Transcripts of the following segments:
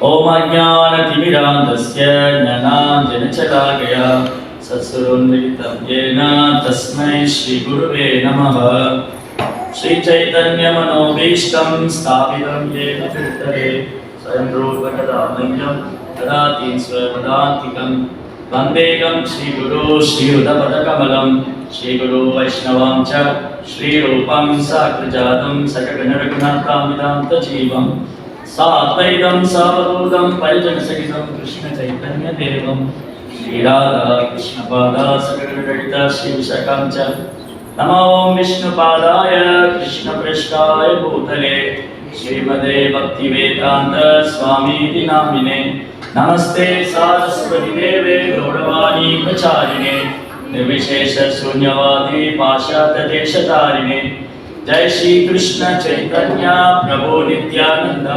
ओम अज्ञानतिमिरान्धस्य ज्ञानाञ्जनशलाकया सत्सुरोन्मिलितं येन तस्मै श्रीगुरुवे नमः। श्रीचैतन्यमनोभीष्टं स्थापितं येन भूतले स्वयं रूपकदामह्यं ददाति स्वपदान्तिकं वन्देकं श्रीगुरो श्रीयुतपदकमलं श्रीगुरो वैष्णवां च श्रीरूपं साग्रजातं सकगणरघुनाथामिदान्तजीवं साद्वैतं सावधूतं परिजनसहितं कृष्णचैतन्यदेवं श्रीराधा कृष्णपादा सकलललिता श्रीविशाखां च। नमो विष्णुपादाय कृष्णपृष्ठाय भूतले श्रीमते भक्तिवेदान्त स्वामीति नामिने। नमस्ते सारस्वती देवे गौरवाणी प्रचारिणे निर्विशेष शून्यवादी पाश्चात्य देशतारिणे। जय श्री कृष्ण चैतन्य प्रभु नित्यानंद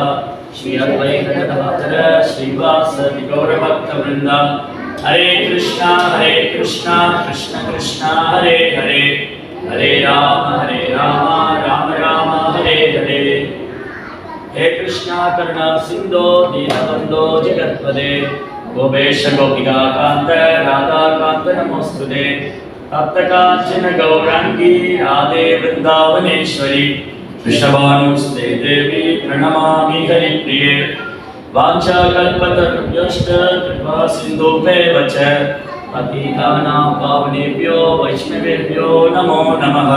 श्री अद्वैत गदाधर श्रीवासदि गौर भक्त वृंद। हरे कृष्णा कृष्ण कृष्ण हरे हरे हरे राम राम राम हरे हरे। हे कृष्णा करुणा सिंधो दीनबंधो जगत्पदे गोपेश गोपिका कांत राधा कांत नमोस्तुते। तप्त कांचन गौरांगी राधे वृंदावनेश्वरी वृषभानुसुते देवी प्रणमामि हरिप्रिये। वाञ्छाकल्पतरुभ्यश्च कृपा सिन्धुभ्येव च पतितानां पावनेभ्यो वैष्णवेभ्यो नमो नमः।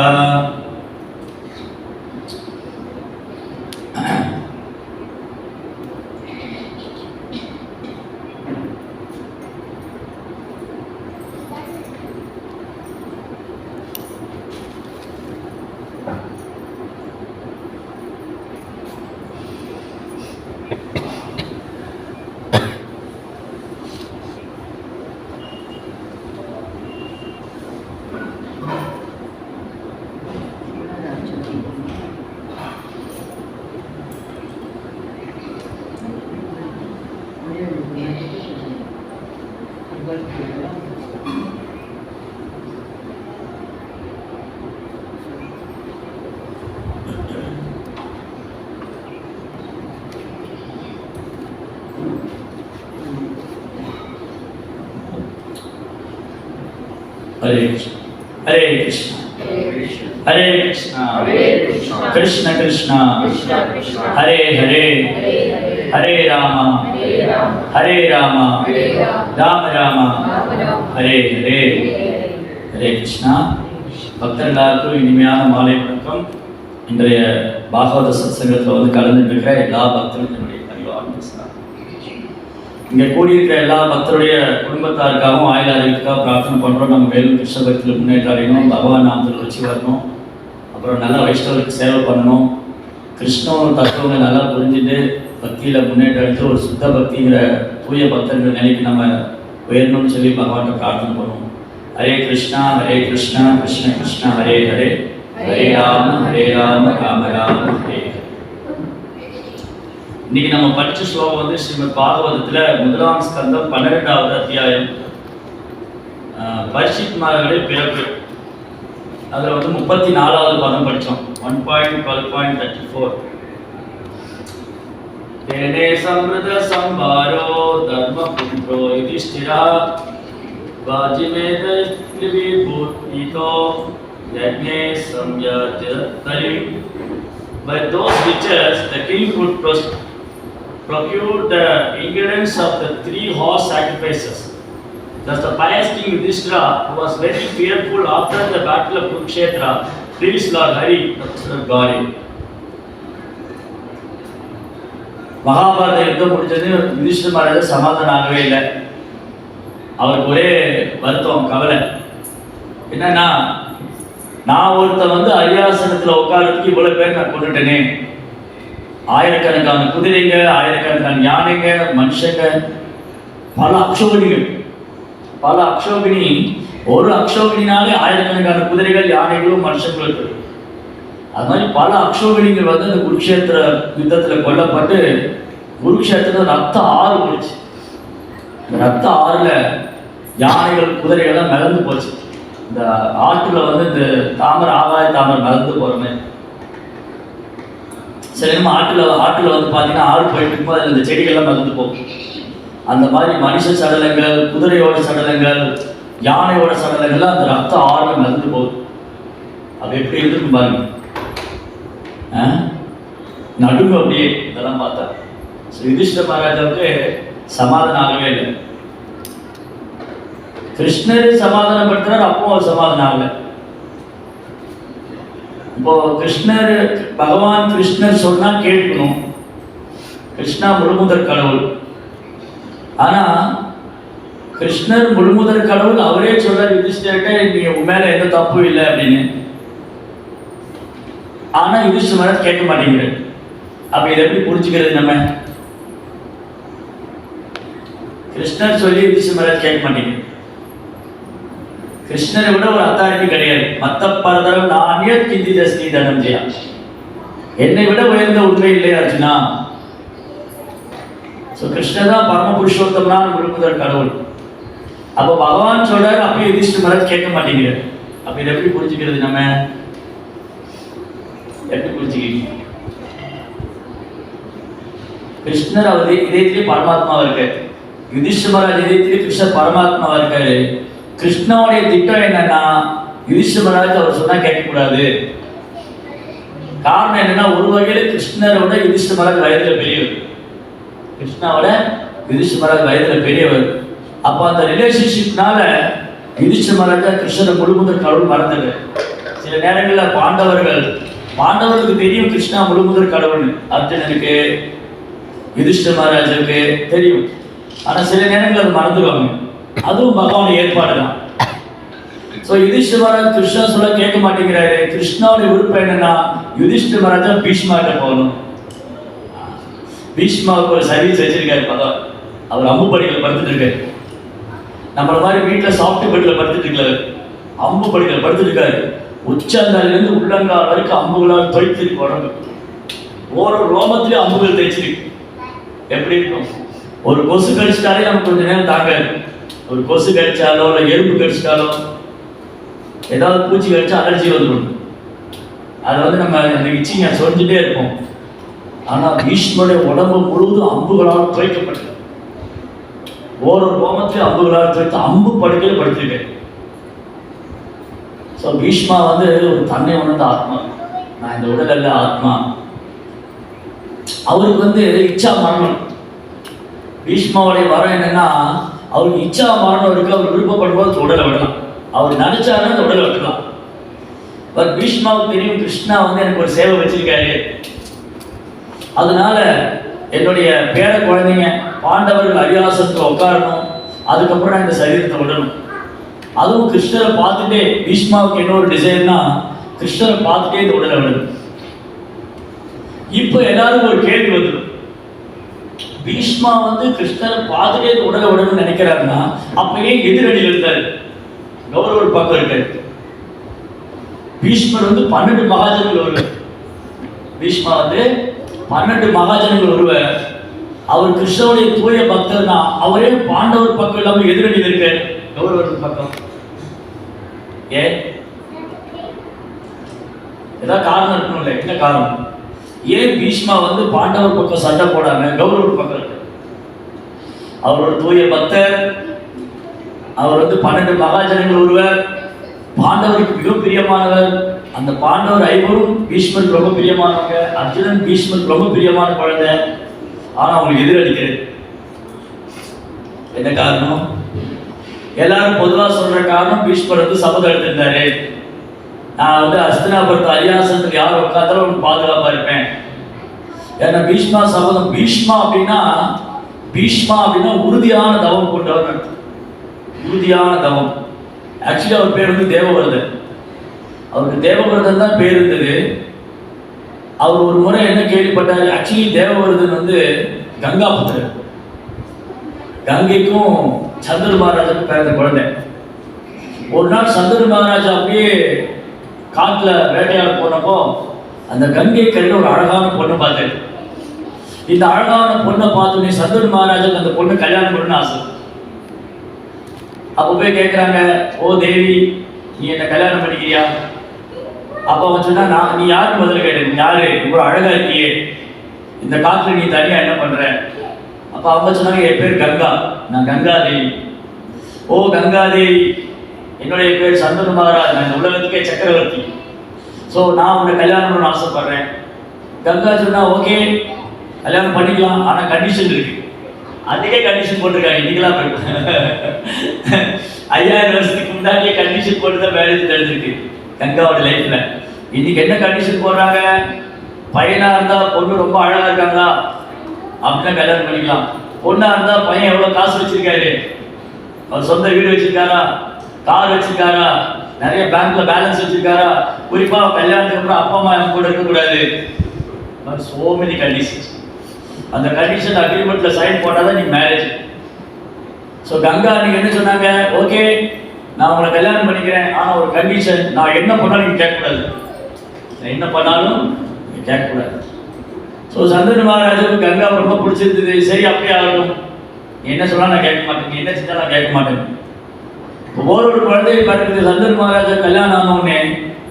हरे कृष्ण हरे कृष्ण कृष्ण कृष्ण हरे हरे हरे राम राम राम हरे हरे। हरे कृष्णा பக்தர்களுக்கு இனிமையான மாலை வணக்கம். இன்றைய பாகவத சத்சங்கத்தில் வந்து கலந்துட்டு இருக்கிற எல்லா பக்தர்களுடைய பரிவாரம் பேசுகிறார். இங்கே கூடியிருக்கிற எல்லா பக்தருடைய குடும்பத்தாருக்காகவும் ஆயுள் ஆரோக்கியத்துக்காக பிரார்த்தனை பண்ணுறோம். நம்ம மேலும் கிருஷ்ண பக்தியில் முன்னேற்றம் அடையணும், பகவான் நாமத்தில் வச்சு வரணும், அப்புறம் நல்லா வைஷ்ணவருக்கு சேவை பண்ணணும், கிருஷ்ணன் தத்துவங்களை நல்லா புரிஞ்சுட்டு பக்தியில் முன்னேற்றம் எடுத்து ஒரு சுத்த பக்திங்கிற தூய பக்தர்கள் நிலைக்கு நம்ம உயரணும்னு சொல்லி பகவான்கிட்ட பிரார்த்தனை பண்ணுவோம். ஹரே கிருஷ்ணா கிருஷ்ண கிருஷ்ண ஹரே ஹரே ஹரே ராம ராம ராம ஹரே. இன்னைக்கு நம்ம படிச்ச ஸ்லோகம் வந்து ஸ்ரீமத் பாகவதத்துல முதலாம் ஸ்கந்தம் 12வது அத்தியாயம் பரிஷித் மகாராஜுடைய பிறப்பு. அதுல வந்து 34வது பதம் படிச்சோம். 1.12.34 தேனே சம்ருத சம்பாரோ தர்ம புண்ட்ரோ Yudhishthira வாஜிமேத த்ரிவிபூதீதோ யஜ்ஞே சம்யாஜ்யதரி. By those riches the king could procure the ingredients of the 3 horse sacrifices. Thus the pious king Yudhishthira, who was very fearful after the battle of Kurukshetra, pleased Lord Hari, the son of God. Mahabharata யுத்தம் முடிஞ்சது. யுதிஷ்டிர மகாராஜா சமாதானம் ஆகவே இல்லை. அவருக்கு ஒரே வருத்தம், கவலை. என்னன்னா, நான் ஒருத்தன் வந்து அரியாசனத்தில் உட்காரத்துக்கு இவ்வளோ பேர் நான் கொண்டுட்டேனே. ஆயிரக்கணக்கான குதிரைங்க, ஆயிரக்கணக்கான யானைங்க, மனுஷங்க, பல அக்ஷோகினி. ஒரு அக்ஷோகினாலே ஆயிரக்கணக்கான குதிரைகள், யானைகளும், மனுஷங்களும் இருக்கு. அது மாதிரி பல அக்ஷோகினிகள் வந்து அந்த குருக்ஷேத்திர யுத்தத்தில் கொல்லப்பட்டு குருக்ஷேத்திரத்தில் ரத்த ஆறு போச்சு. இந்த ரத்த ஆறுல யானைகள், குதிரைகள்லாம் மிதந்து போச்சு. இந்த ஆற்றுல வந்து இந்த தாமரை, ஆகாய தாமரை மிதந்து போற மாதிரி சில நேரம் ஆற்றில் வந்து பார்த்தீங்கன்னா ஆறு போயிட்டு இருக்கும்போது அதில் இந்த செடிகள்லாம் மறந்து போகும். அந்த மாதிரி மனுஷ சடலங்கள், குதிரையோட சடலங்கள், யானையோட சடலங்கள்லாம் அந்த ரத்தம் ஆறுல மறந்து போகுது. அது எப்படி இருந்துக்கும் பாருங்க, நடுங்க அப்படியே இதெல்லாம் பார்த்தா. யுதிஷ்டிர மகாராஜாவுக்கு சமாதானம் ஆகவே இல்லை. கிருஷ்ணர் சமாதானப்படுத்துறாரு, அப்போ அவர் சமாதானம் ஆகலை. இப்போ பகவான் கிருஷ்ணர் சொன்னா கேட்கணும். கிருஷ்ணா முழுமுதற் கடவுள். ஆனா கிருஷ்ணர் முழுமுதற் கடவுள், அவரே சொல்றாரு யுதிஷ்டிரர்கிட்ட, நீங்க உன் மேல எந்த தப்பும் இல்லை அப்படின்னு. ஆனா யுதிஷ்டிரர் கேட்க மாட்டேங்கிறார். அப்ப இதை எப்படி புரிஞ்சுக்கிறது நம்ம? கிருஷ்ணர் சொல்லி யுதிஷ்டிரர் கேட்க மாட்டேங்கிறார். கிருஷ்ணரை விட ஒரு அத்தாரிட்டி கிடையாது. மத்த பரதரம் நானே கிஞ்சிதஸ்தி தனஞ்சயா, என்னை விட உயர்ந்த உண்மை இல்லை அர்ஜுனா. கிருஷ்ணர் தான் பரம புருஷோத்தமனான முழுமுதற் கடவுள். அப்ப பகவான் சொல்றாரு, அப்பயும் யுதிஷ்டிரர் கேட்க மாட்டேங்கிறார். அப்ப இதை எப்படி புரிஞ்சுக்கிறது நம்ம? எப்படி புரிஞ்சுக்கிறீங்க? கிருஷ்ணர் அவர் இதயத்திலே பரமாத்மாவா இருக்காரு. யுதிஷ்டிர மகாராஜ் இதயத்திலே கிருஷ்ணர் பரமாத்மாவா இருக்காரு. கிருஷ்ணாவுடைய திட்டம் என்னன்னா, யுதிஷ்டிர மகாராஜ் அவர் சொன்னா கேட்கக்கூடாது. காரணம் என்னன்னா, ஒரு வகையில கிருஷ்ணரை விட யுதிஷ்டிர மகாராஜ் வயதுல பெரியவர். கிருஷ்ணாவோட யுதிஷ்டிர மகாராஜ் வயதுல பெரியவர். அப்ப அந்த ரிலேஷன்ஷிப்னால யுதிஷ்டிர மகாராஜா கிருஷ்ணரை முழுமுதற் கடவுள் மறந்துடு. சில நேரங்களில் பாண்டவர்களுக்கு தெரியும் கிருஷ்ணா முழுமுதற் கடவுள்னு. அர்ஜுனனுக்கு, யுதிஷ்டிர மகாராஜுக்கு தெரியும். ஆனா சில நேரங்கள் அது மறந்துடுவாங்க. அதுவும் பகவானுடைய ஏற்பாடு தான். யுதிஷ்டிர மகாராஜ் கிருஷ்ணா சொல்ல கேட்க மாட்டேங்கிறாரு. கிருஷ்ணாவுடைய விருப்பம் என்னன்னா, யுதிஷ்டிர மகாராஜா பீஷ்மாட்ட போகணும். பீஷ்மாவுக்கு ஒரு சர்வீஸ் வச்சிருக்காரு பகவான். அவர் அம்பு படிக்கல படுத்துட்டு இருக்காரு. நம்மள மாதிரி வீட்டுல சாப்பிட்டு பெட்ல படுத்துட்டு இருக்காரு. அம்பு படிக்கல படுத்துட்டு இருக்காரு. உச்சந்தாலிலிருந்து உள்ளங்கால் வரைக்கும் அம்புகளால் தொய்த்திருக்கு உடம்பு. ஒரு ரோமத்திலே அம்புகள் தேய்ச்சிருக்கு. எப்படி இருக்கும்? ஒரு கொசு கடிச்சிட்டாலே நமக்கு கொஞ்ச நேரம் தாங்காது. ஒரு கொசு கடிச்சாலோ இல்லை எறும்பு கடிச்சிட்டாலோ, ஏதாவது பூச்சி கடிச்சா அலர்ஜி வந்துடும். அதை வந்து நம்ம அந்த இச்சிங்க சொரிஞ்சுட்டே இருப்போம். ஆனா பீஷ்மருடைய உடம்பு முழுவதும் அம்புகளால் துவைக்கப்பட்டது. ஒரு ரோமத்திலே அம்புகளால் துவைத்து அம்பு படுக்கையில் படுத்திருக்கேன். பீஷ்மா வந்து ஒரு தன்னை உணர்ந்த ஆத்மா. நான் இந்த உடல் அல்ல, ஆத்மா. அவருக்கு வந்து இச்சா மரணம். பீஷ்மாவுடைய வரம் என்னன்னா, அவருக்கு இச்சா மரணம் இருக்கு. அவர் விருப்பப்படும் போது உடலை விடலாம். அவர் நினைச்சாருன்னா அந்த உடலை விடலாம். பட் பீஷ்மாவுக்கு தெரியும், கிருஷ்ணா வந்து எனக்கு ஒரு சேவை வச்சிருக்காரு. அதனால என்னுடைய பேர குழந்தைங்க பாண்டவர்கள் அரியாசனத்தில் உட்காரணும். அதுக்கப்புறம் நான் இந்த சரீரத்தை விடணும். அதுவும் கிருஷ்ணரை பார்த்துட்டே, பீஷ்மாவுக்கு என்ன ஒரு டிசைன்னா, கிருஷ்ணரை பார்த்துட்டே இந்த உடலை விடணும். இப்போ எல்லாரும் ஒரு கேள்வி வந்துடும், பீஷ்மா வந்து கிருஷ்ணரை பார்த்துட்டே இந்த உடலை விடணும்னு நினைக்கிறாருன்னா, அப்ப ஏன் எதிரடியில் இருந்தாரு? கௌரவர் பக்கம் இருக்காரு. பீஷ்மர் வந்து 12 மகாஜனங்கள் ஒருவர். பீஷ்மா வந்து 12 மகாஜனங்கள் ஒருவர். அவர் கிருஷ்ணனுடைய தூய பக்தர்னா, அவரே பாண்டவர் பக்கம் இல்லாம எதிரடியில் இருக்காரு, கௌரவர் பக்கம். ஏன்? ஏதாவது காரணம் இருக்கணும்ல. என்ன காரணம்? ஏன் பீஷ்மா வந்து பாண்டவர் பக்கம் சண்டை போடாம கௌரவர் பக்கம் இருக்கு? அவரோட தூய பக்தர். அவர் வந்து 12 மகாஜனங்கள் ஒருவர். பாண்டவருக்கு மிக பிரியமானவர். அந்த பாண்டவர் 5 பீஷ்மருக்கு ரொம்ப பிரியமானவங்க. அர்ஜுனன் பீஷ்மருக்கு ரொம்ப பிரியமான குழந்தை. ஆனா அவங்களுக்கு எதிரடிக்கிறது. என்ன காரணம்? எல்லாரும் பொதுவா சொல்ற காரணம், பீஷ்மர் வந்து சபதம் எடுத்திருந்தாரு, நான் வந்து ஹஸ்தினாபுரத்து அரியாசனத்துக்கு யார் உட்காந்தாலும் பாதுகாப்பா இருப்பேன். ஏன்னா பீஷ்மா சபதம். பீஷ்மா அப்படின்னா உறுதியான தவம் கொண்டவர். உறுதியான தவம். ஆக்சுவலி அவர் பேர் வந்து தேவவர்தன். அவருக்கு தேவவர்தன் தான் பேர் இருந்தது. அவர் ஒரு முறை என்ன கேள்விப்பட்டார்? ஆக்சுவலி தேவவர்தன் வந்து கங்கா புத்திரர். கங்கைக்கும் சந்திர மகாராஜாவுக்கு பிறந்த குழந்தை. ஒரு நாள் சந்திர மகாராஜா அப்படியே காட்டுல வேட்டையாட போனப்போ அந்த கங்கை கரையில் ஒரு அழகான பொண்ணை பார்த்தாரு. இந்த அழகான பொண்ணை பார்த்தோன்னே சந்திர மகாராஜாவுக்கு அந்த பொண்ணை கல்யாணம் பண்ணணும்னு ஆசை. அப்போ போய் கேட்குறாங்க, ஓ தேவி, நீ என்ன கல்யாணம் பண்ணிக்கிறியா அப்போ அவன் சொன்னா, நீ யாருக்கு முதல்ல கேட்ட, நீ யாரு, இவ்வளோ அழகா இருக்கியே, இந்த காற்றுல நீ தனியா என்ன பண்ற? அப்போ அவங்க சொன்னாங்க, என் பேர் கங்கா, நான் கங்காதேவி. ஓ கங்காதேவி, என்னுடைய பேர் சந்தனு மகாராஜ், நான் இந்த உலகத்துக்கே சக்கரவர்த்தி. ஸோ நான் உன்னை கல்யாணம் பண்ண ஆசைப்படுறேன். கங்கா சொன்னா, ஓகே கல்யாணம் பண்ணிக்கலாம், ஆனால் கண்டிஷன் இருக்கு. அதுக்கே கண்டிஷன் போட்டிருக்காங்க. இன்னைக்கெல்லாம் 5000 வருஷத்துக்கு முன்னாடியே கண்டிஷன் போட்டு தான் மேரேஜ் நடந்திருக்கு கங்காவோட லைஃப்ல. இன்னைக்கு என்ன கண்டிஷன் போடுறாங்க? பையனா இருந்தா பொண்ணு ரொம்ப அழகா இருக்காங்களா அப்படின்னா கல்யாணம் பண்ணிக்கலாம். பொண்ணா இருந்தா பையன் எவ்வளவு காசு வச்சிருக்காரு, அவர் சொந்த வீடு வச்சிருக்காரா, கார் வச்சிருக்காரா, நிறைய பேங்க்ல பேலன்ஸ் வச்சிருக்காரா, குறிப்பா கல்யாணத்துக்கு அப்புறம் அப்பா அம்மா கூட இருக்கக்கூடாது. So many conditions. அந்த கண்டிஷன் அக்ரிமெண்ட்ல சைன் போட்டாதான் நீ மேரேஜ். ஸோ கங்கா நீங்க என்ன சொன்னாங்க? ஓகே நான் உங்களை கல்யாணம் பண்ணிக்கிறேன், ஆனா ஒரு கண்டிஷன், நான் என்ன பண்ணாலும் நீங்க கேட்கக்கூடாது, நான் என்ன பண்ணாலும் நீங்க கேட்கக்கூடாது. ஸோ சந்தனு மகாராஜுக்கு கங்கா ரொம்ப பிடிச்சிருந்தது. சரி அப்படியே ஆகட்டும், நீ என்ன சொன்னா நான் கேட்க மாட்டேன், நீ என்ன செஞ்சா நான் கேட்க மாட்டேன். ஒரு குழந்தையை பிறகுது சந்தனு மகாராஜா கல்யாணம் ஆன உடனே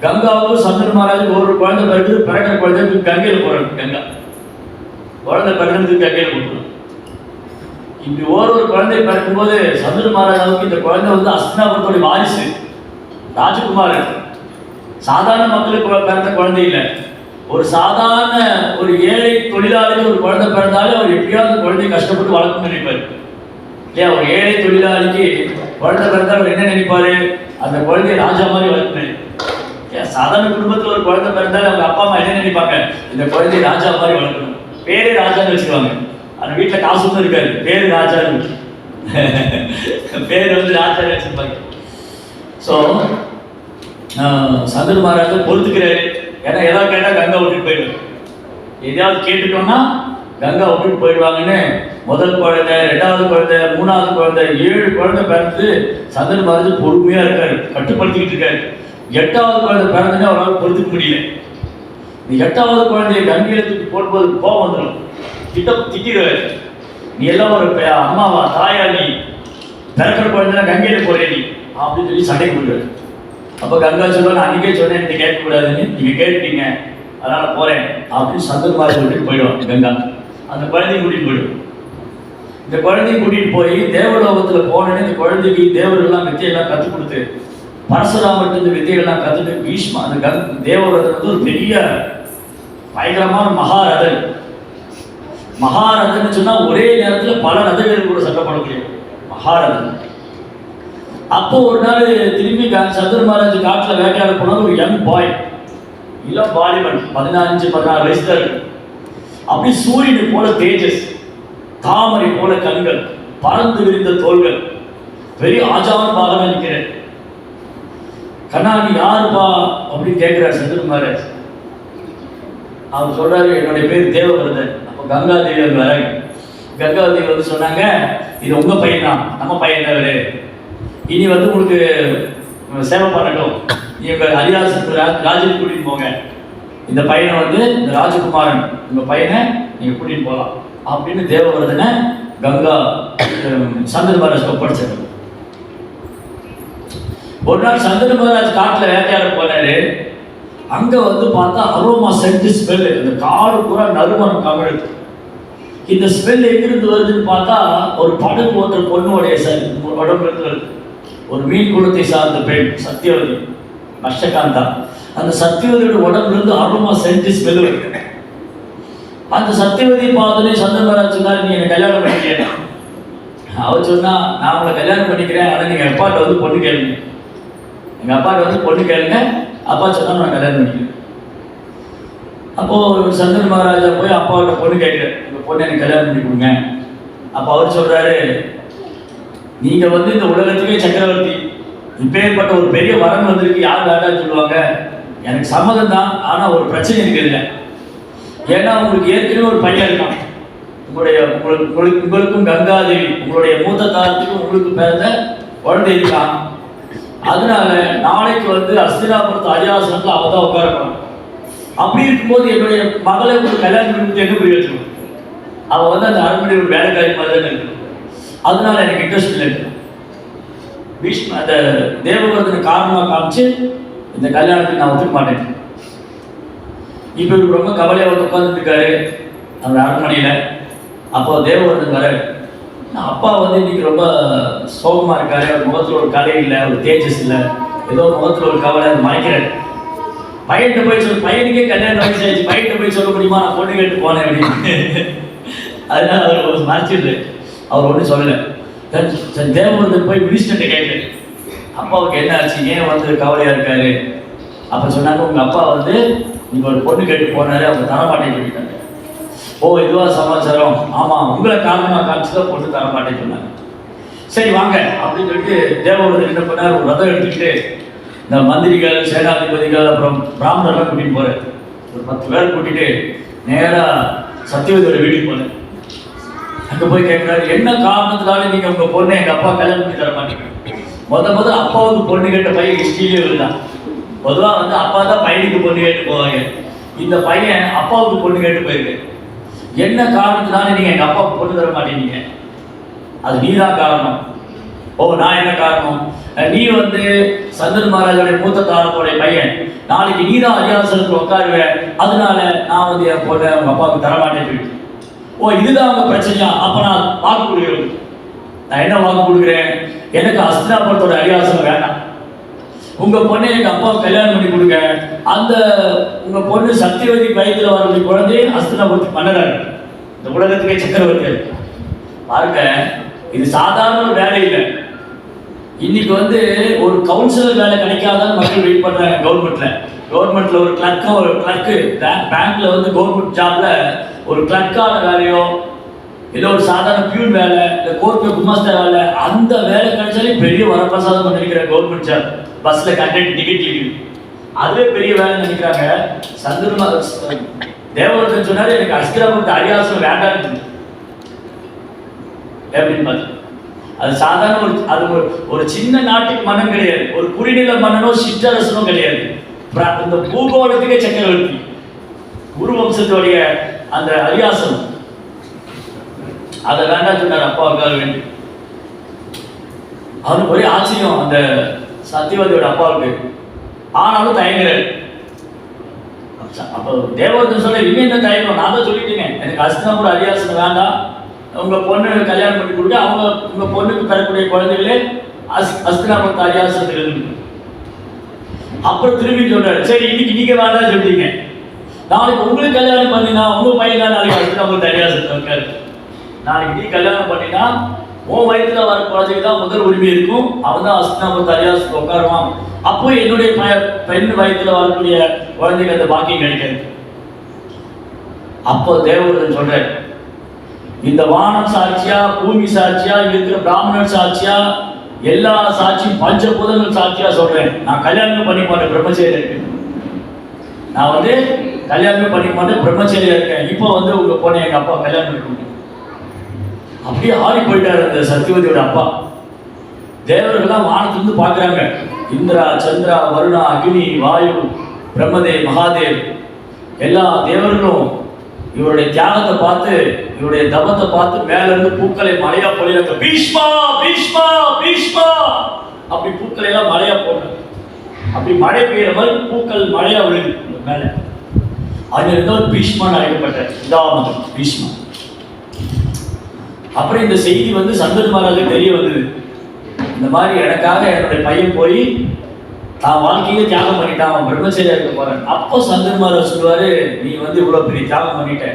கங்காவுக்கும் சந்தனு மகாராஜுக்கு ஒரு குழந்தை பிறகு பிறக்கிற குழந்தைக்கு கங்கையில் போறாங்க. கங்கா குழந்தை பிறந்ததுக்கு கங்கையில் போட்டுருவோம். இப்படி ஒரு குழந்தை பிறக்கும்போது சந்தனு மகாராஜாவுக்கு இந்த குழந்தை வந்து அஸ்தினாபுரத்துடைய வாரிசு, ராஜகுமாரன். சாதாரண மக்களுக்கு பிறந்த குழந்தை இல்லை, ஒரு சாதாரண ஒரு ஏழை தொழிலாளிக்கு ஒரு குழந்தை பிறந்தாலும் அவர் எப்படியாவது குழந்தையை கஷ்டப்பட்டு வளர்க்கணும்னு நினைப்பாரு இல்லையா? ஒரு ஏழை தொழிலாளிக்கு குழந்தை பிறந்தா அவர் என்ன நினைப்பாரு? அந்த குழந்தைய ராஜா மாதிரி வளர்க்கணும். சாதாரண குடும்பத்தில் ஒரு குழந்தை பிறந்தாலும் அவங்க அப்பா அம்மா என்ன நினைப்பாங்க? இந்த குழந்தைய ராஜா மாதிரி வளர்க்கணும். பேரே ராஜான்னு வச்சுக்குவாங்க. அந்த வீட்டில் காசும் இருக்காரு, பேரு ராஜான்னு பேர் வந்து ராஜா வச்சிருப்பாங்க. ஸோ சந்தனு மகாராஜா பொறுத்துக்கிறாரு. ஏன்னா ஏதாவது கேட்டால் கங்கா விட்டுட்டு போயிடுவாங்க, எதையாவது கேட்டுட்டோம்னா கங்கா விட்டுட்டு போயிடுவாங்கன்னு முதல் குழந்தை, 2வது குழந்தை, 3வது குழந்தை, 7 குழந்தை பிறந்து சந்தனு மகாராஜா பொறுமையா இருக்காரு, கட்டுப்படுத்திக்கிட்டு இருக்காரு. 8வது குழந்தை பிறந்தனே அவரால் பொறுத்துக்க முடியல. இந்த 8வது குழந்தைய கங்கையில தூக்கி போடும்போது கோபம் வந்துடும், திட்டிடுவாரு. நீ எல்லாம் ஒரு அம்மாவா தாயா, நீ பிறக்கிற குழந்தை கங்கையில போறே நீ அப்படின்னு சொல்லி சண்டை போடுவாரு. அப்ப கங்கா சொல்லுவாங்க, அன்னைக்கே சொன்னேன் நீங்க கேட்கக்கூடாதுன்னு, நீங்க கேட்டுட்டீங்க அதனால போறேன் அப்படின்னு சந்தனு மகாராஜா கூட்டிட்டு போயிடுவாங்க. கங்கா அந்த குழந்தைய கூட்டிட்டு போயிடும். இந்த குழந்தைய கூட்டிட்டு போய் தேவலோகத்துல போனேன்னு இந்த குழந்தைக்கு தேவர்கள்லாம் வித்தையெல்லாம் கற்றுக் கொடுத்து, பரசுராமர்கிட்ட இந்த வித்தைகள்லாம் கற்றுட்டு, பீஷ்மா அந்த தேவரதன் வந்து ஒரு பெரிய பயங்கரமான மகாரதன். மகாரதன் சொன்னா ஒரே நேரத்தில் பல ரதங்கள் கூட சட்டப்படக்கூடிய மகாரதன். அப்போ ஒரு நாள் திரும்பி சந்தனு மகாராஜ் காட்டில் வேட்டையாட போனாலும் ஒரு யங் பாய், இளம் வாலிபன், 15-16 வயசு தான் இருக்கு. அப்படி சூரியனை போல தேஜஸ், தாமரை போல கண்கள், பறந்து விரிந்த தோள்கள், பெரிய ஆஜான பாகனா நிற்கிறேன். கண்ணா நீ யாருப்பா அப்படின்னு கேட்கிறார் சந்தனு மகாராஜ். அவர் சொல்றாரு, என்னுடைய பேர் தேவவர்தன். அப்போ கங்காதேவி அவர் வராங்க. கங்காதேவி வந்து சொன்னாங்க, இது உங்க பையன் தான், நம்ம பையன் அவரு, இனி வந்து உங்களுக்கு சேவை பண்ணட்டும், நீங்க ஹரிதாசத்துக்கு ராஜ்யத்துக்கு கூட்டிட்டு போங்க, இந்த பையனை வந்து இந்த ராஜகுமாரன் உங்க பையனை நீங்க கூட்டிட்டு போகலாம் அப்படின்னு தேவவர்தனை கங்கா சந்தனு மகாராஜ் ஒப்படைச்சாரு. ஒரு நாள் சந்தனு மகாராஜ் காட்டுல வேட்டையாட போனாரு. அங்க வந்து பார்த்தா அரோமா சென்ட் ஸ்மெல், இந்த காடு பூரா நறுமணம் கமழுது. இந்த ஸ்மெல் எங்கிருந்து வருதுன்னு பார்த்தா ஒரு படகு ஓட்டுற பொண்ணுடைய உடம்புல இருந்து வருது. ஒரு மீன் குலத்தை சார்ந்த பெண் சத்தியவதி, அஷ்டகாந்தா. அந்த சத்தியவதியோட உடம்புல இருந்து அரோமா சென்ட் ஸ்மெல் வருது. அந்த சத்தியவதியை பார்த்தோன்னே சந்தனு மகாராஜ் சொன்னார், நீ என்னை கல்யாணம் பண்ணிக்கிறேன். அவர் சொன்னா, நான் உங்களை கல்யாணம் பண்ணிக்கிறேன், ஆனால் நீங்க அப்பாட்ட வந்து பொண்ணு கேளுங்க, எங்க அப்பாட்ட வந்து பொண்ணு கேளுங்க, அப்பா சொன்னா நான் கல்யாணம் பண்ணிக்கிறேன். அப்போ சந்தனு மகாராஜா போய் அப்பாவோட பொண்ணு கேட்கிறேன், உங்க பொண்ணு எனக்கு கல்யாணம் பண்ணி கொடுங்க. அப்போ அவர் சொல்றாரு, நீங்க வந்து இந்த உலகத்துக்கே சக்கரவர்த்தி, இப்பேற்பட்ட ஒரு பெரிய வரம் வந்திருக்கு, யார் வேண்டாம்னு சொல்லுவாங்க, எனக்கு சம்மதம் தான், ஆனா ஒரு பிரச்சனை இருக்கு இல்லை. ஏன்னா உங்களுக்கு ஏற்கனவே ஒரு பையன் இருக்கான், உங்களுக்கும் கங்காதேவி உங்களுடைய மூத்த தாரத்துக்கும் உங்களுக்கு பிறந்த குழந்தை இருக்கான். அதனால நாளைக்கு வந்து அஸ்தினாபுரத்து அரியாசனத்தில் அவ தான் உட்காரணும். அப்படி இருக்கும்போது என்னுடைய மகளை ஒரு கல்யாணம் பண்ணி எங்க பிரயோஜனம்? அவ வந்து அந்த அரண்மனை ஒரு வேலைக்காரி மாதிரி தான் இருக்கு. அதனால எனக்கு இன்ட்ரெஸ்ட் இல்லை. பீஷ்ம அந்த தேவவர்தனை காரணமாக காமிச்சு இந்த கல்யாணத்துக்கு நான் ஒத்துக்க மாட்டேன். இப்போ இவருக்கு ரொம்ப கவலையாக வந்து உட்காந்துட்டு இருக்காரு அந்த அரண்மனையில். அப்போ தேவவர்தன் வர, அப்பா வந்து இன்னைக்கு ரொம்ப சோகமாக இருக்காரு, அவர் முகத்தில் ஒரு கலை இல்லை, ஒரு தேஜஸ் இல்லை, ஏதோ முகத்தில் ஒரு கவலை, அது மறைக்கிறார். பையன்கிட்ட போய் சொல்லு, பையனுக்கே கல்யாணம் வயசு ஆயிடுச்சு, பையன்கிட்ட போய் சொல்ல முடியுமா நான் பொண்ணு கேட்டு போனேன் அப்படின்னு. அதனால அவர் மறைச்சிடுது, அவர் ஒன்றும் சொல்லலை. தேவவர்தன் போய் மினிஸ்டர்கிட்ட கேட்குறேன், அப்பாவுக்கு என்ன ஆச்சு, ஏன் வந்து கவலையாக இருக்காரு? அப்போ சொன்னாங்க, உங்கள் அப்பா வந்து நீங்கள் ஒரு பொண்ணு கேட்டு போனாரு, அவங்க தரமாட்டேன்னு சொல்லிட்டாங்க. ஓ, இதுவா சமாச்சாரம்? ஆமாம், உங்களை காரணமாக காமிச்சுதான் பொண்ணு தரமாட்டேன்னு சொன்னாங்க. சரி வாங்க அப்படின்னு சொல்லிட்டு தேவவர்தன் என்ன பண்ணார், ஒரு ரதம் எடுத்துக்கிட்டு இந்த மந்திரிகள், சேனாதிபதிகள், அப்புறம் பிராமணர்லாம் கூட்டிகிட்டு போகிறேன். ஒரு 10 பேர் கூட்டிகிட்டு நேராக சத்தியவதியோட வீட்டுக்கு போனேன். அங்கே போய் கேட்குறாரு, என்ன காரணத்தினால நீங்கள் உங்கள் பொண்ணை எங்கள் அப்பா கல்யாணம் பண்ணி தர மாட்டீங்க? முதல்ல அப்பாவுக்கு பொண்ணு கேட்ட பையன் ஹிஸ்ட்ரியிலே இருந்தான். பொதுவாக வந்து அப்பா தான் பையனுக்கு பொண்ணு கேட்டு போவாங்க. இந்த பையன் அப்பாவுக்கு பொண்ணு கேட்டு போயிருக்கு. என்ன காரணத்தினால நீங்கள் எங்கள் அப்பாவுக்கு பொண்ணு தர மாட்டேங்க? அது நீ தான் காரணம். ஓ, நான் என்ன காரணம்? நீ வந்து சந்தன் மகாராஜோடைய மூத்த தாரத்தோடைய பையன், நாளைக்கு நீ தான் அரியாசனத்தில் உட்காருவேன், அதனால நான் வந்து என் பொண்ணை உங்கள் அப்பாவுக்கு தரமாட்டேன்னு சொல்லிட்டு. ஓ, இதுதான் அவங்க பிரச்சனையா? அப்போ நான் வாக்கு கொடுக்குறேன். நான் என்ன வாக்கு கொடுக்குறேன்? எனக்கு ஹஸ்தினாபுரத்தோட அரியாசனம் வேண்டாம், உங்கள் பொண்ணை எங்கள் அப்பாவுக்கு கல்யாணம் பண்ணி கொடுங்க. அந்த உங்கள் பொண்ணு சத்தியவதி வயதில் வரக்கூடிய குழந்தை ஹஸ்தினாபுரத்துக்கு பண்ணறாரு. இந்த உலகத்துக்கே சக்கரவர்த்தி பாருங்க. இது சாதாரண ஒரு வேலை இல்லை. இன்னைக்கு வந்து ஒரு கவுன்சிலர் வேலை கிடைக்காதான்னு மக்கள் வெயிட் பண்ணுறாங்க. கவர்மெண்ட்ல ஒரு கிளர்க்கு பேங்க்ல வந்து கவர்மெண்ட் ஜாப்ல ஒரு கிளர்க்கான வேலையோ, இல்லை ஒரு சாதாரண பியூன் வேலை, இல்லை கோர்ட்ல குமாஸ்தா வேலை, அந்த வேலை கிடைச்சாலே பெரிய வரப்பிரசாதம் பண்ணிருக்கிற கவர்மெண்ட் ஜாப். பஸ்ல கண்டக்ட் டிக்கெட் இருக்குது, அதுவே பெரிய வேலை நினைக்கிறாங்க. தேவவர்தன் சொன்னாரு, எனக்கு ஹஸ்தினாபுரத்து அரியாசனம் வேண்டாம் அப்படின்னு பார்த்து. அது சாதாரண ஒரு சின்ன நாட்டுக்கு மன்னன் கிடையாது, ஒரு குடிநில மன்னனோ சிற்றரசனோ கிடையாது. இந்த பூகோளத்துக்கே சக்கரவர்த்தி, குரு வம்சத்துடைய அந்த அரியாசனம், அதை வேண்டாம் சொன்னார் அப்பாவுக்காக வேண்டி. அவனுக்கு ஒரே ஆச்சரியம் அந்த சத்தியவதியோட அப்பாவுக்கு. ஆனாலும் தயங்குறாரு. அப்போ தேவவர்தன் சொல்ல, இனிமே என்ன தயக்கம்? நான் தான் சொல்லிட்டீங்க, எனக்கு ஹஸ்தினாபுர அரியாசனம் வேண்டாம், உங்க பொண்ணு கல்யாணம் பண்ணி கொடுக்க, அவங்க உங்க பொண்ணுக்கு பெறக்கூடிய குழந்தைகளே ஹஸ்தினாபுரத்து அரியாசனத்தில் இருக்கு. அப்புறம் திரும்பி சொல்றாரு, சரி இன்னைக்கு நீங்க வேண்டாம் சொல்லிட்டீங்க, நாளைக்கு உங்களுக்கு கல்யாணம் பண்ணினா உங்க பையன் தான் நாளைக்கு ஹஸ்தினாபுரத்து அரியாசனத்தில் இருக்காரு. நாளைக்கு நீ கல்யாணம் பண்ணினா உன் வயதுல வர குழந்தைக்கு தான் முதல் உரிமை இருக்கும், அவன் தான் ஹஸ்தினாபுரத்து அரியாசனத்தில் உட்காருவான். அப்போ என்னுடைய பெண் வயதுல வரக்கூடிய குழந்தைக்கு அந்த பாக்கியம் கிடைக்காது. அப்போ தேவவர்தன் சொல்ற, இந்த வானம் சாட்சியா, பூமி சாட்சியா, இருக்கிற பிராமணர் சாட்சியா, எல்லா சாட்சியும் பஞ்சபூதங்கள் சாட்சியா சொல்றேன், நான் கல்யாணம் பண்ணி மாட்டேன், பிரம்மச்சரியா இருக்கேன். நான் வந்து கல்யாணம் பண்ணி மாட்டேன், பிரம்மச்சரியா இருக்கேன். இப்போ வந்து உங்க பொண்ணை எங்க அப்பா கல்யாணம் பண்ணி கொடுங்க. அப்படியே ஆடி போயிட்டாரு அந்த சத்தியவதியோட அப்பா. தேவர்கள்லாம் வானத்திலிருந்து பார்க்குறாங்க. இந்திரா, சந்திரா, வருணா, அக்னி, வாயு, பிரம்மதேவ், மகாதேவ், எல்லா தேவர்களும் இவருடைய தியாகத்தை பார்த்து, இவருடைய தபத்தை பார்த்து மேல இருந்து பூக்களை மழையா பொழியாங்க. பீஷ்மா பீஷ்மா பீஷ்மா அப்படி பூக்களை எல்லாம் மழையா போடுறாங்க. அப்படி மழை பெய்யற மாதிரி பூக்கள் மழையா விழுது மேல. அது இருந்தால் பீஷ்மான்னு அழைக்கப்பட்ட இதாமதம் பீஷ்மா. அப்புறம் இந்த செய்தி வந்து சந்தன் மகாராஜுக்கு தெரிய வந்தது. இந்த மாதிரி எனக்காக என்னுடைய பையன் போய் தான் வாழ்க்கையே தியாகம் பண்ணிட்டான், அவன் பிரம்மச்சரியா இருக்க போறேன். அப்போ சந்தன் மகாராஜ் சொல்லுவாரு, நீ வந்து இவ்வளவு பெரிய தியாகம் பண்ணிட்ட,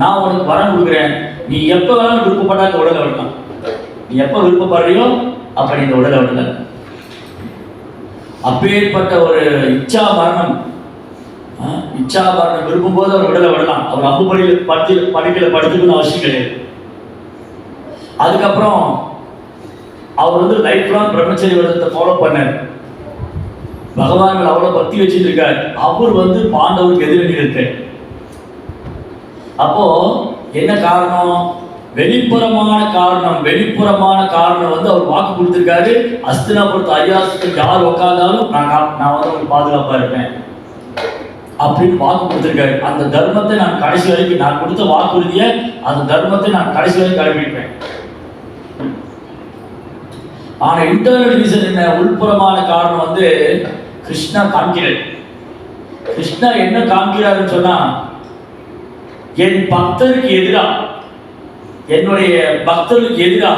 நான் உனக்கு வரம் கொடுக்குறேன், நீ எப்ப வேணாலும் விருப்பப்பட்டா இந்த உடலை விடலாம், நீ எப்ப விருப்பப்படுறியோ அப்ப நீ இந்த உடலை விடல. அப்பேற்பட்ட ஒரு இச்சா மரணம் விரும்பும் போது அவர் உடலை விடலாம். அவர் அம்புபடியில் படுக்கையில படுத்துக்கணும்னு அவசியம் கிடையாது. அதுக்கப்புறம் அவர் வந்து லைஃப் லாங் பிரம்மச்சரிய விரதத்தை ஃபாலோ பண்ணார். பகவான்கள் அவ்வளவு பக்தி வச்சுட்டு இருக்காரு. அவர் வந்து பாண்டவருக்கு எதிரில் இருக்கார். அப்போ என்ன காரணம்? வெளிப்புறமான காரணம் வந்து அவர் வாக்கு கொடுத்திருக்காரு, ஹஸ்தினாபுரத்து அரியாசனத்துக்கு யார் உட்கார்ந்தாலும் நான் வந்து உங்களுக்கு பாதுகாப்பா இருப்பேன் அப்படின்னு வாக்கு கொடுத்திருக்காரு. அந்த தர்மத்தை நான் கடைசி வரைக்கும், நான் கொடுத்த வாக்குறுதியை, அந்த தர்மத்தை நான் கடைசி வரைக்கும் கடைபிடிப்பேன். ஆனா இன்டர்னல் ரீசன் என்ன? உள்புறமான காரணம் வந்து கிருஷ்ணா காண்கிறார். கிருஷ்ணா என்ன காமிக்கிறாருன்னு சொன்னா, என் பக்தருக்கு எதிரா, என்னுடைய பக்தருக்கு எதிரா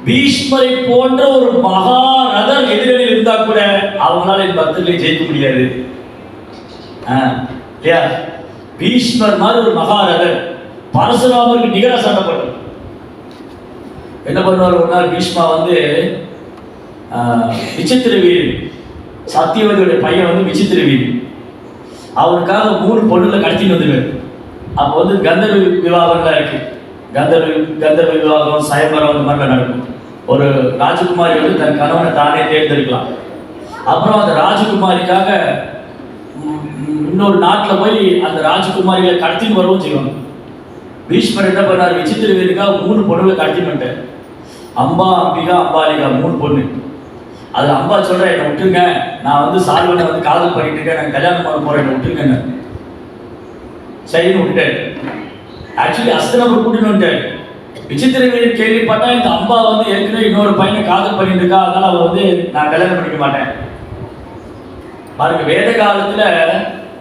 பீஷ்மரை போன்ற ஒரு மகாரதர் எதிரில் இருந்தா கூட அவங்களால என் பக்தர்களை ஜெயிக்க முடியாது. இல்லையா? பீஷ்மர் மாதிரி ஒரு மகாரதர் பரசுராமருக்கு நிகர சண்டை போட்டார். என்ன பண்ணுவார், ஒரு நாள் பீஷ்மா வந்து விசித்திர வீரன், சத்தியவதியோட பையன் வந்து விசித்திர வீரன், அவனுக்காக 3 பொண்ணுல கடத்தின்னு வந்துடுவார். அப்போ வந்து கந்தர்வ விவாகம்லாம் இருக்கு. கந்தர்வ விவாகம், சயம்பரம், அந்த மாதிரிலாம் நடக்கும். ஒரு ராஜகுமாரி வந்து தன் கணவனை தானே தேர்ந்தெடுக்கலாம். அப்புறம் அந்த ராஜகுமாரிக்காக இன்னொரு நாட்டில் போய் அந்த ராஜகுமாரிகளை கடத்தின்னு வரவும் செய்வாங்க. பீஷ்மர் என்ன பண்ணார், விசித்திர வீரருக்காக 3 பொண்ணுகளை கடத்தின்னு வந்துட்டார். அம்பா, அம்பிகா, அம்பாலிகா 3 பொண்ணு. அது அம்பா சொல்ற, என்னை விட்டுருங்க, நான் வந்து சால்வனை வந்து காதல் பண்ணிட்டு இருக்கேன், நான் கல்யாணம் பண்ண போறேன், என்னை விட்டுருங்க. சரின்னு விட்டாரு. ஆக்சுவலி அஸ்தினாபுரம் கூட்டின்னு வந்துட்டாரு. விசித்திர வீரர் கேள்விப்பட்டா இந்த அம்பா வந்து ஏற்கனவே இன்னொரு பையனை காதல் பண்ணிட்டு இருக்கா, அதனால அவர் வந்து நான் கல்யாணம் பண்ணிக்க மாட்டேன். பாருங்க, வேத காலத்துல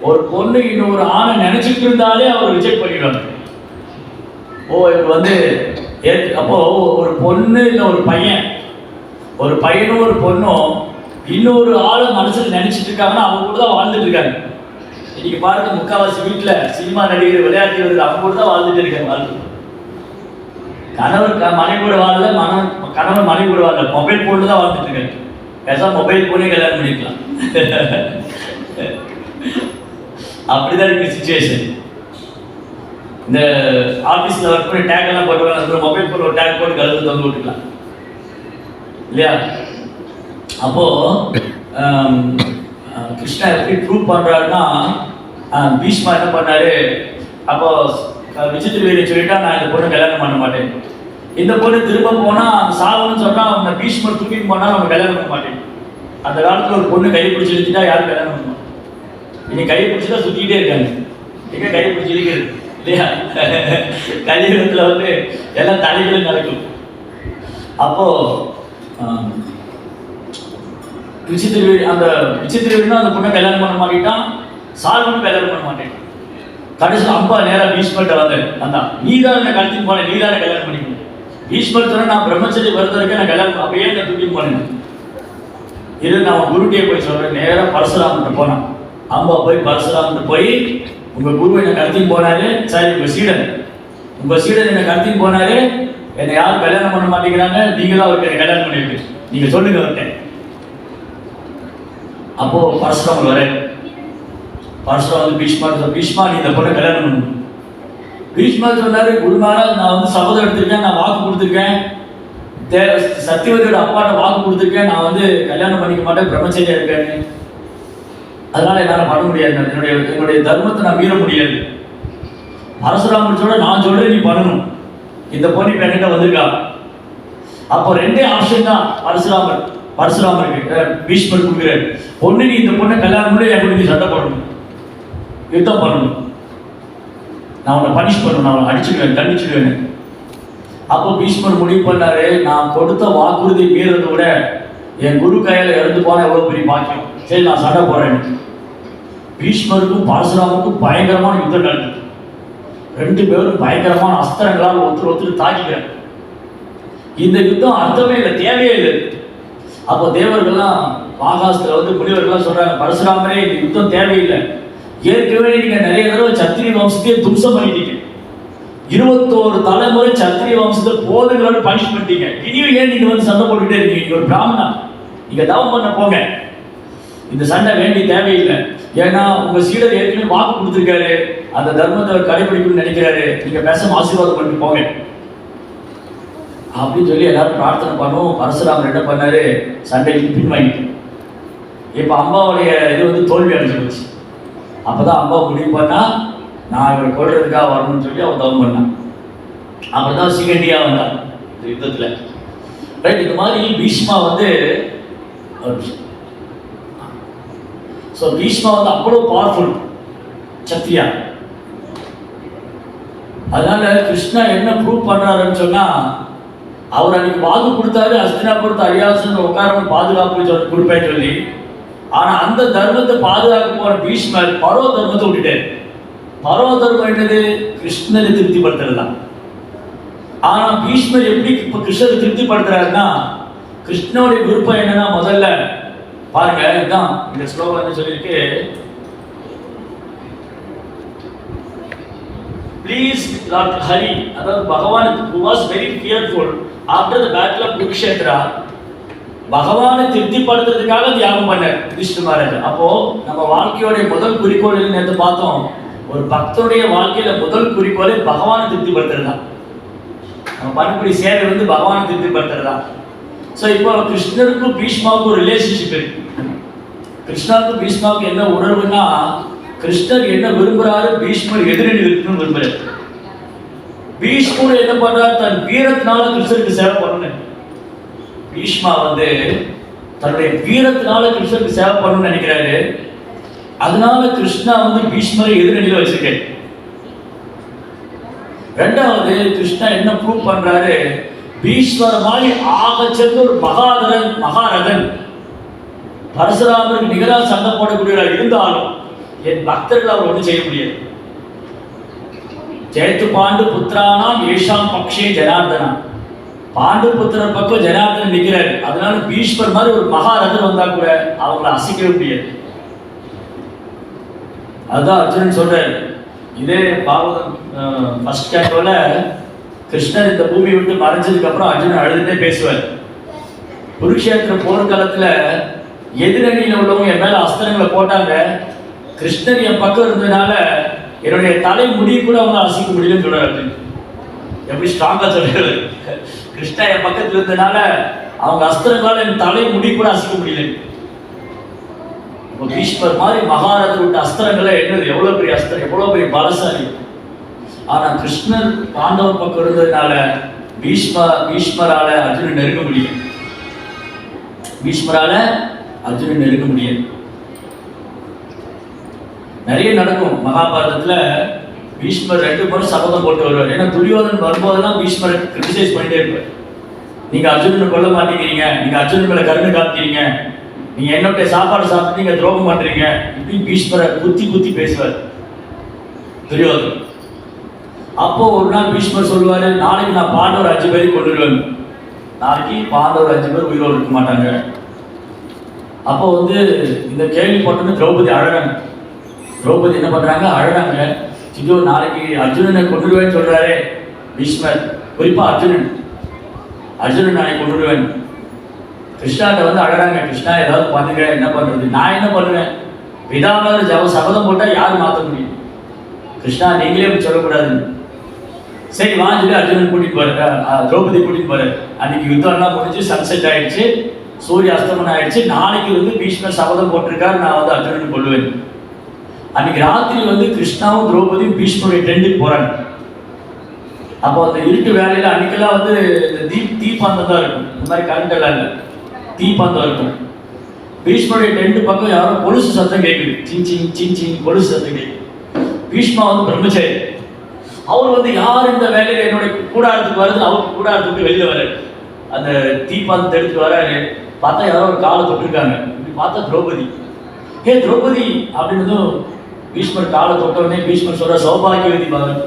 ஒரு பொண்ணு இன்னொரு ஆணை நினைச்சிட்டு இருந்தாலே அவர் ரிஜெக்ட் பண்ணிடுவாங்க. இவர் வந்து அப்போ ஒரு பொண்ணு இல்லை ஒரு பையனும் ஒரு பொண்ணும் இன்னொரு ஆளை மனசுல நினைச்சிட்டு இருக்காங்கன்னா அவங்க கூட தான் வாழ்ந்துட்டு இருக்காங்க. இன்னைக்கு பாருங்க, முக்காவாசி வீட்டுல சினிமா நடிகர், விளையாட்டு வீரர்கள் அவங்க கூட தான் வாழ்ந்துட்டு இருக்காங்க. கணவர் மனைவி கூட வாழல, கணவன் மனைவி கூட வாழல, மொபைல் போன்ல தான் வாழ்ந்துட்டு இருக்காங்க. பேசா மொபைல் போனே கல்யாணம் பண்ணிக்கலாம். அப்படிதான் இருக்கு சிச்சுவேஷன். இந்த ஆபீஸ்ல ஒர்க் பண்ணி டேக் எல்லாம் போட்டுவாங்க, மொபைல் போன் ஒரு டேக் போட்டு கழுத்து வந்து விட்டுக்கலாம் இல்லையா? அப்போ கிருஷ்ணா எப்படி ப்ரூவ் பண்றாருன்னா, பீஷ்மா என்ன பண்ணாரு, அப்போ விசித்திர வீரர் சொல்லிட்டா, நான் இந்த பொண்ணு கல்யாணம் பண்ண மாட்டேன். இந்த பொண்ணு திரும்ப போனா சாவன்னு சொன்னா அவங்க பீஷ்மர் தூக்கிட்டு போனா அவங்க கல்யாணம் பண்ண மாட்டேன். அந்த காலத்துல ஒரு பொண்ணு கையை பிடிச்சி இழுத்துட்டா யாரும் கல்யாணம் பண்ணுவோம். இன்னைக்கு கையை பிடிச்சிதான் சுத்திக்கிட்டே இருக்காங்க. எங்க கையை பிடிச்சி இழுக்கிறது இல்லையா? கலியுகத்துல வந்து எல்லாம் தலைகளும் நடக்கும். அப்போ விசித்திர வீரர் அந்த பொண்ணை கல்யாணம் பண்ண மாட்டேன், சால்வனும் கல்யாணம் பண்ண மாட்டேன். கடைசி அம்பா நேரா பீஷ்மர்கிட்ட வந்து, அந்த நீதான் என்ன கடத்தின்னு போனேன், நீதான கல்யாணம் பண்ணிக்கணும். பீஷ்மர் சொன்ன, நான் பிரம்மச்சரிய விரதம் இருக்கேன், நான் கல்யாணம் அப்ப ஏன் நான் தூக்கிட்டு போனேன். இது நான் குருட்டியை போய் சொல்றேன். நேராக பரசுராமன்ட்ட போனான். அம்பா போய் பரசுராமன்ட்ட போய், உங்க குரு என்ன கடத்தின்னு போனாரு, சரி உங்க சீடன் என்ன கடத்தின்னு போனாரு, என்னை யாரும் கல்யாணம் பண்ண மாட்டேங்கிறாங்க, நீங்க தான் அவருக்கு என்ன கல்யாணம் பண்ணிருக்கு, நீங்க சொல்லுங்க அவர்கிட்ட. அப்போ பரசுராமன் வர பரசுராமன் பீஷ்மா நீ இந்த பொண்ணை கல்யாணம் பண்ணணும். பீஷ்மா சொன்னாரு, குருமாராஜ் நான் வந்து சபதம் எடுத்திருக்கேன், நான் வாக்கு கொடுத்துருக்கேன், சத்தியவதியோட அப்பாட்ட வாக்கு கொடுத்துருக்கேன், நான் வந்து கல்யாணம் பண்ணிக்க மாட்டேன், பிரம்மச்சரியா இருக்கேன்னு. அதனால என்னால் பண்ண முடியாது, என்னுடைய தர்மத்தை நான் மீற முடியாது. பரசுராமன் சொல்ல, நான் சொல்றேன் நீ பண்ணணும், இந்த பொண்ணு இப்ப என்கிட்ட வந்திருக்கா. அப்போ 2 ஆப்ஷன் தான் பரசுராமருக்கு பீஷ்மர் கொடுக்குறாரு. பொண்ணு, நீ இந்த பொண்ணை கல்யாணம் பண்ணி என் கூட நீ சண்டை போடணும், யுத்தம் பண்ணணும், நான் உன்னை பனிஷ் பண்ணணும், நான் அவனை அடிச்சுடுவேன், தண்டிச்சுடுவேன். அப்போ பீஷ்மர் முடிவு பண்ணாரு, நான் கொடுத்த வாக்குறுதி மீறதை விட என் குரு கையில இறந்து போன எவ்வளவு பெரிய பாக்கியம், சரி நான் சண்டை போறேன். பீஷ்மருக்கும் பரசுராமுக்கும் பயங்கரமான யுத்தம் நடந்தது. 2 பேரும் பயங்கரமான அஸ்திரங்களால் ஒருத்தர் தாக்கிக்கிறாங்க. இந்த யுத்தம் அர்த்தமே இல்லை, தேவையே இல்லை. அப்போ தேவர்கள்லாம் ஆகாசத்துல வந்து முனிவர்கள்லாம் சொல்றாங்க, பரசுராமரே இந்த யுத்தம் தேவையில்லை, ஏற்கனவே நீங்க நிறைய தடவை சத்திரிய வம்சத்தையே தும்சம் பண்ணிட்டீங்க, 21 தலைமுறை சத்திரிய வம்சத்தை போதுங்களான்னு பனிஷ் பண்ணிட்டீங்க, இனியும் ஏன் நீங்க வந்து சண்டை போட்டுக்கிட்டே இருக்கீங்க, நீங்க ஒரு பிராமணா, நீங்க தவம் பண்ண போங்க, இந்த சண்டை வேண்டிய தேவையில்லை. ஏன்னா உங்க சீடர் ஏற்கனவே வாக்கு கொடுத்துருக்காரு, அந்த தர்மத்தை அவர் கடைபிடிக்கணும்னு நினைக்கிறாரு, நீங்க பேசாம ஆசீர்வாதம் பண்ணிட்டு போங்க அப்படின்னு சொல்லி எல்லாரும் பிரார்த்தனை பண்ணுவோம். பரசுராமர் என்ன பண்ணாரு, சண்டைக்கு பின்வாங்கிட்டு. இப்ப அம்பாவுடைய இது வந்து தோல்வி அடைஞ்சு போச்சு. அப்பதான் அம்பா முடிவு பண்ணா, நான் இவரை கொள்றதுக்காக வரணும்னு சொல்லி அவன் தவம் பண்ணான். அப்படிதான் சிகண்டியா வந்தான் இந்த யுத்தத்துல. ரைட், இந்த மாதிரி பீஷ்மா வந்து பீஷ்மா வந்து அவ்வளவு பவர்ஃபுல் சத்திரியா. அதனால கிருஷ்ணா என்ன ப்ரூவ் பண்றாருன்னு சொன்னா, அவர் அன்னைக்கு வாக்கு கொடுத்தாரு, அஸ்தினாபுரத்து அரியாசன் உட்காரணும் பாதுகாப்பு கொடுப்பேன்னு சொல்லி, ஆனா அந்த தர்மத்தை பாதுகாக்க போற பீஷ்மர் பரோ தர்மத்தை விட்டுட்டாரு. பரோ தர்மம் என்னது? கிருஷ்ணனை திருப்திப்படுத்துறது தான். ஆனா பீஷ்மர் எப்படி இப்ப கிருஷ்ணரை திருப்திப்படுத்துறாருன்னா, கிருஷ்ணனுடைய விருப்பம் என்னன்னா, முதல்ல பாருங்க, இதுதான் இந்த ஸ்லோகம் என்ன சொல்லியிருக்கு, please Lord Hari, அதாவது பகவான் who was very fearful after the battle of Kurukshetra, பகவானை திருப்திப்படுத்துறதுக்காக தியாகம் பண்ணார் யுதிஷ்டிர மகாராஜா. அப்போ நம்ம வாழ்க்கையோட முதல் குறிக்கோள் நேற்று பார்த்தோம், ஒரு பக்தனுடைய வாழ்க்கையில முதல் குறிக்கோளை பகவானை திருப்திப்படுத்துறது தான். நம்ம பண்ணக்கூடிய சேவை வந்து பகவானை திருப்திப்படுத்துறது தான். ஸோ இப்போ கிருஷ்ணருக்கும் பீஷ்மாவுக்கும் ஒரு ரிலேஷன்ஷிப் இருக்கு. கிருஷ்ணருக்கும் பீஷ்மாவுக்கு என்ன உணர்வுன்னா, கிருஷ்ணர் என்ன விரும்புறாரு, பீஷ்மர் எதிரணி இருக்கணும்னு விரும்புறாரு. பீஷ்மர் என்ன பண்றாரு, தன் வீரத்தினால கிருஷ்ணருக்கு சேவை பண்ணணும். பீஷ்மா வந்து தன்னுடைய வீரத்தினால கிருஷ்ணருக்கு சேவை பண்ணணும்னு நினைக்கிறாரு. அதனால கிருஷ்ணா வந்து பீஷ்மரை எதிரணியில வச்சிருக்காரு. ரெண்டாவது, கிருஷ்ணா என்ன ப்ரூவ் பண்றாரு, பீஷ்மர மாதிரி ஆக சேர்ந்த ஒரு மகாரதன் பரசுராமருக்கு நிகராக சண்டை போடக்கூடியவராக இருந்தாலும் என் பக்தர்கள் அவர் ஒன்றும் செய்ய முடியாது. ஜெயத்து பாண்டு புத்திரானாம் ஏஷாம் பக்ஷே ஜனார்தனா, பாண்டு புத்திரர் பக்கம் ஜனார்தன் நிற்கிறாரு. அதனால பீஷ்மர் மாதிரி ஒரு மகாரதன் வந்தா கூட அவங்களை அசைக்கவே முடியாது. அதுதான் அர்ஜுனன் சொல்றாரு. இதே பாகவதம் ஃபர்ஸ்ட் கேட்டோல கிருஷ்ணர் இந்த பூமி விட்டு மறைஞ்சதுக்கு அப்புறம் அர்ஜுனன் அழுதுட்டே பேசுவார். குருக்ஷேத்திர போர்க்களத்துல எதிரணியில உள்ளவங்க என் மேல அஸ்திரங்களை போட்டாங்க, கிருஷ்ணர் என் பக்கம் இருந்ததுனால என்னுடைய தலை முடி கூட அவங்க அசைக்க முடியலன்னு சொல்றாரு. எப்படி ஸ்ட்ராங்கா சொல்றாரு, கிருஷ்ணா என் பக்கத்துல இருந்ததுனால அவங்க அஸ்திரங்களால என் தலை முடி கூட அசைக்க முடியல. பீஷ்மர் மாதிரி மகாரதர் விட்ட அஸ்திரங்களை என்னது, எவ்வளவு பெரிய அஸ்திரம், எவ்வளவு பெரிய பலசாலி. ஆனா கிருஷ்ணர் பாண்டவர் பக்கம் இருந்ததுனால பீஷ்மரால அர்ஜுனன் நெருங்க முடியும். பீஷ்மரால அர்ஜுனன் நெருங்க முடியும். நிறைய நடக்கும் மகாபாரதத்துல. பீஷ்மர் 2 முறை சபதம் போட்டு வருவார். ஏன்னா துரியோதன் வரும்போதெல்லாம் பீஷ்மரை கிரிட்டிசைஸ் பண்ணிட்டே இருப்பார். நீங்க அர்ஜுனனை கொல்ல மாட்டேங்கிறீங்க, நீங்க அர்ஜுனன் மேல கருணை காமிக்கிறீங்க, நீங்க என்னுடைய சாப்பாடு சாப்பிட்டு நீங்க துரோகம் பண்றீங்க, இப்படி பீஷ்மரை குத்தி பேசுவார் துரியோதன். அப்போ ஒரு நாள் பீஷ்மர் சொல்லுவாரு, நாளைக்கு நான் பாண்டவர் 5 பேரை கொண்டுடுவேன். நாளைக்கு பாண்டவர் 5 பேர் உயிரோடு இருக்க மாட்டாங்க. அப்போ வந்து இந்த கேள்விப்பட்டோன்னு திரௌபதி அழறாங்க. திரௌபதி என்ன பண்றாங்க, அழறாங்க. ஐயோ, நாளைக்கு அர்ஜுனனை கொண்டுடுவேன்னு சொல்றாரு பீஷ்மர். குறிப்பா அர்ஜுனன் நாளைக்கு கொண்டுடுவேன். கிருஷ்ணாட்ட வந்து அழறாங்க, கிருஷ்ணா ஏதாவது பண்ணுங்க, என்ன பண்றது, நான் என்ன பண்ணுவேன், பிதாமகர் சபதம் போட்டா யாரும் மாற்ற முடியும், கிருஷ்ணா நீங்களே சொல்லக்கூடாது. சரி வான்னு சொல்லி அர்ஜுனன் கூட்டிட்டு போற, திரௌபதி கூட்டிட்டு போற. அன்னைக்கு யுத்தம்லாம் முடிஞ்சு சன்செட் ஆயிடுச்சு, சூரிய அஸ்தமனம் ஆயிடுச்சு. நாளைக்கு வந்து பீஷ்மர் சபதம் போட்டிருக்காரு, நான் வந்து அர்ஜுனன் கொள்ளுவேன். அன்னைக்கு ராத்திரி வந்து கிருஷ்ணாவும் திரௌபதியும் பீஷ்மருடைய டென்ட்டுக்கு போறாங்க. அப்போ அந்த இருட்டு வேலையில அன்னைக்கெல்லாம் வந்து இந்த தீப்பந்தம் தான் இருக்கும், இந்த மாதிரி கரண்ட் எல்லாம் இல்லை, தீப்பந்தம் இருக்கும். பீஷ்மருடைய டென்ட் பக்கம் யாரோ கொலுசு சத்தம் கேட்குது, சின் கொலுசு சத்தம் கேட்குது. பீஷ்மா வந்து பிரம்மச்சாரி. அவர் வந்து யார் இந்த வேலையில என்னுடைய கூடாரத்துக்கு வருது, அவர் கூடாரத்துக்கு வெளியில வர்றாரு. அந்த தீப்பந்தத்தை எடுத்துட்டு வர்றாரு. பார்த்தா யாரோ ஒரு காலை தொட்டிருக்காங்க. இப்படி பார்த்தா திரௌபதி. திரௌபதி அப்படின்னதும் பீஷ்மர் காலை தொட்ட உடனே பீஷ்மர் சொல்ற, சௌபாகியவதி பவன்.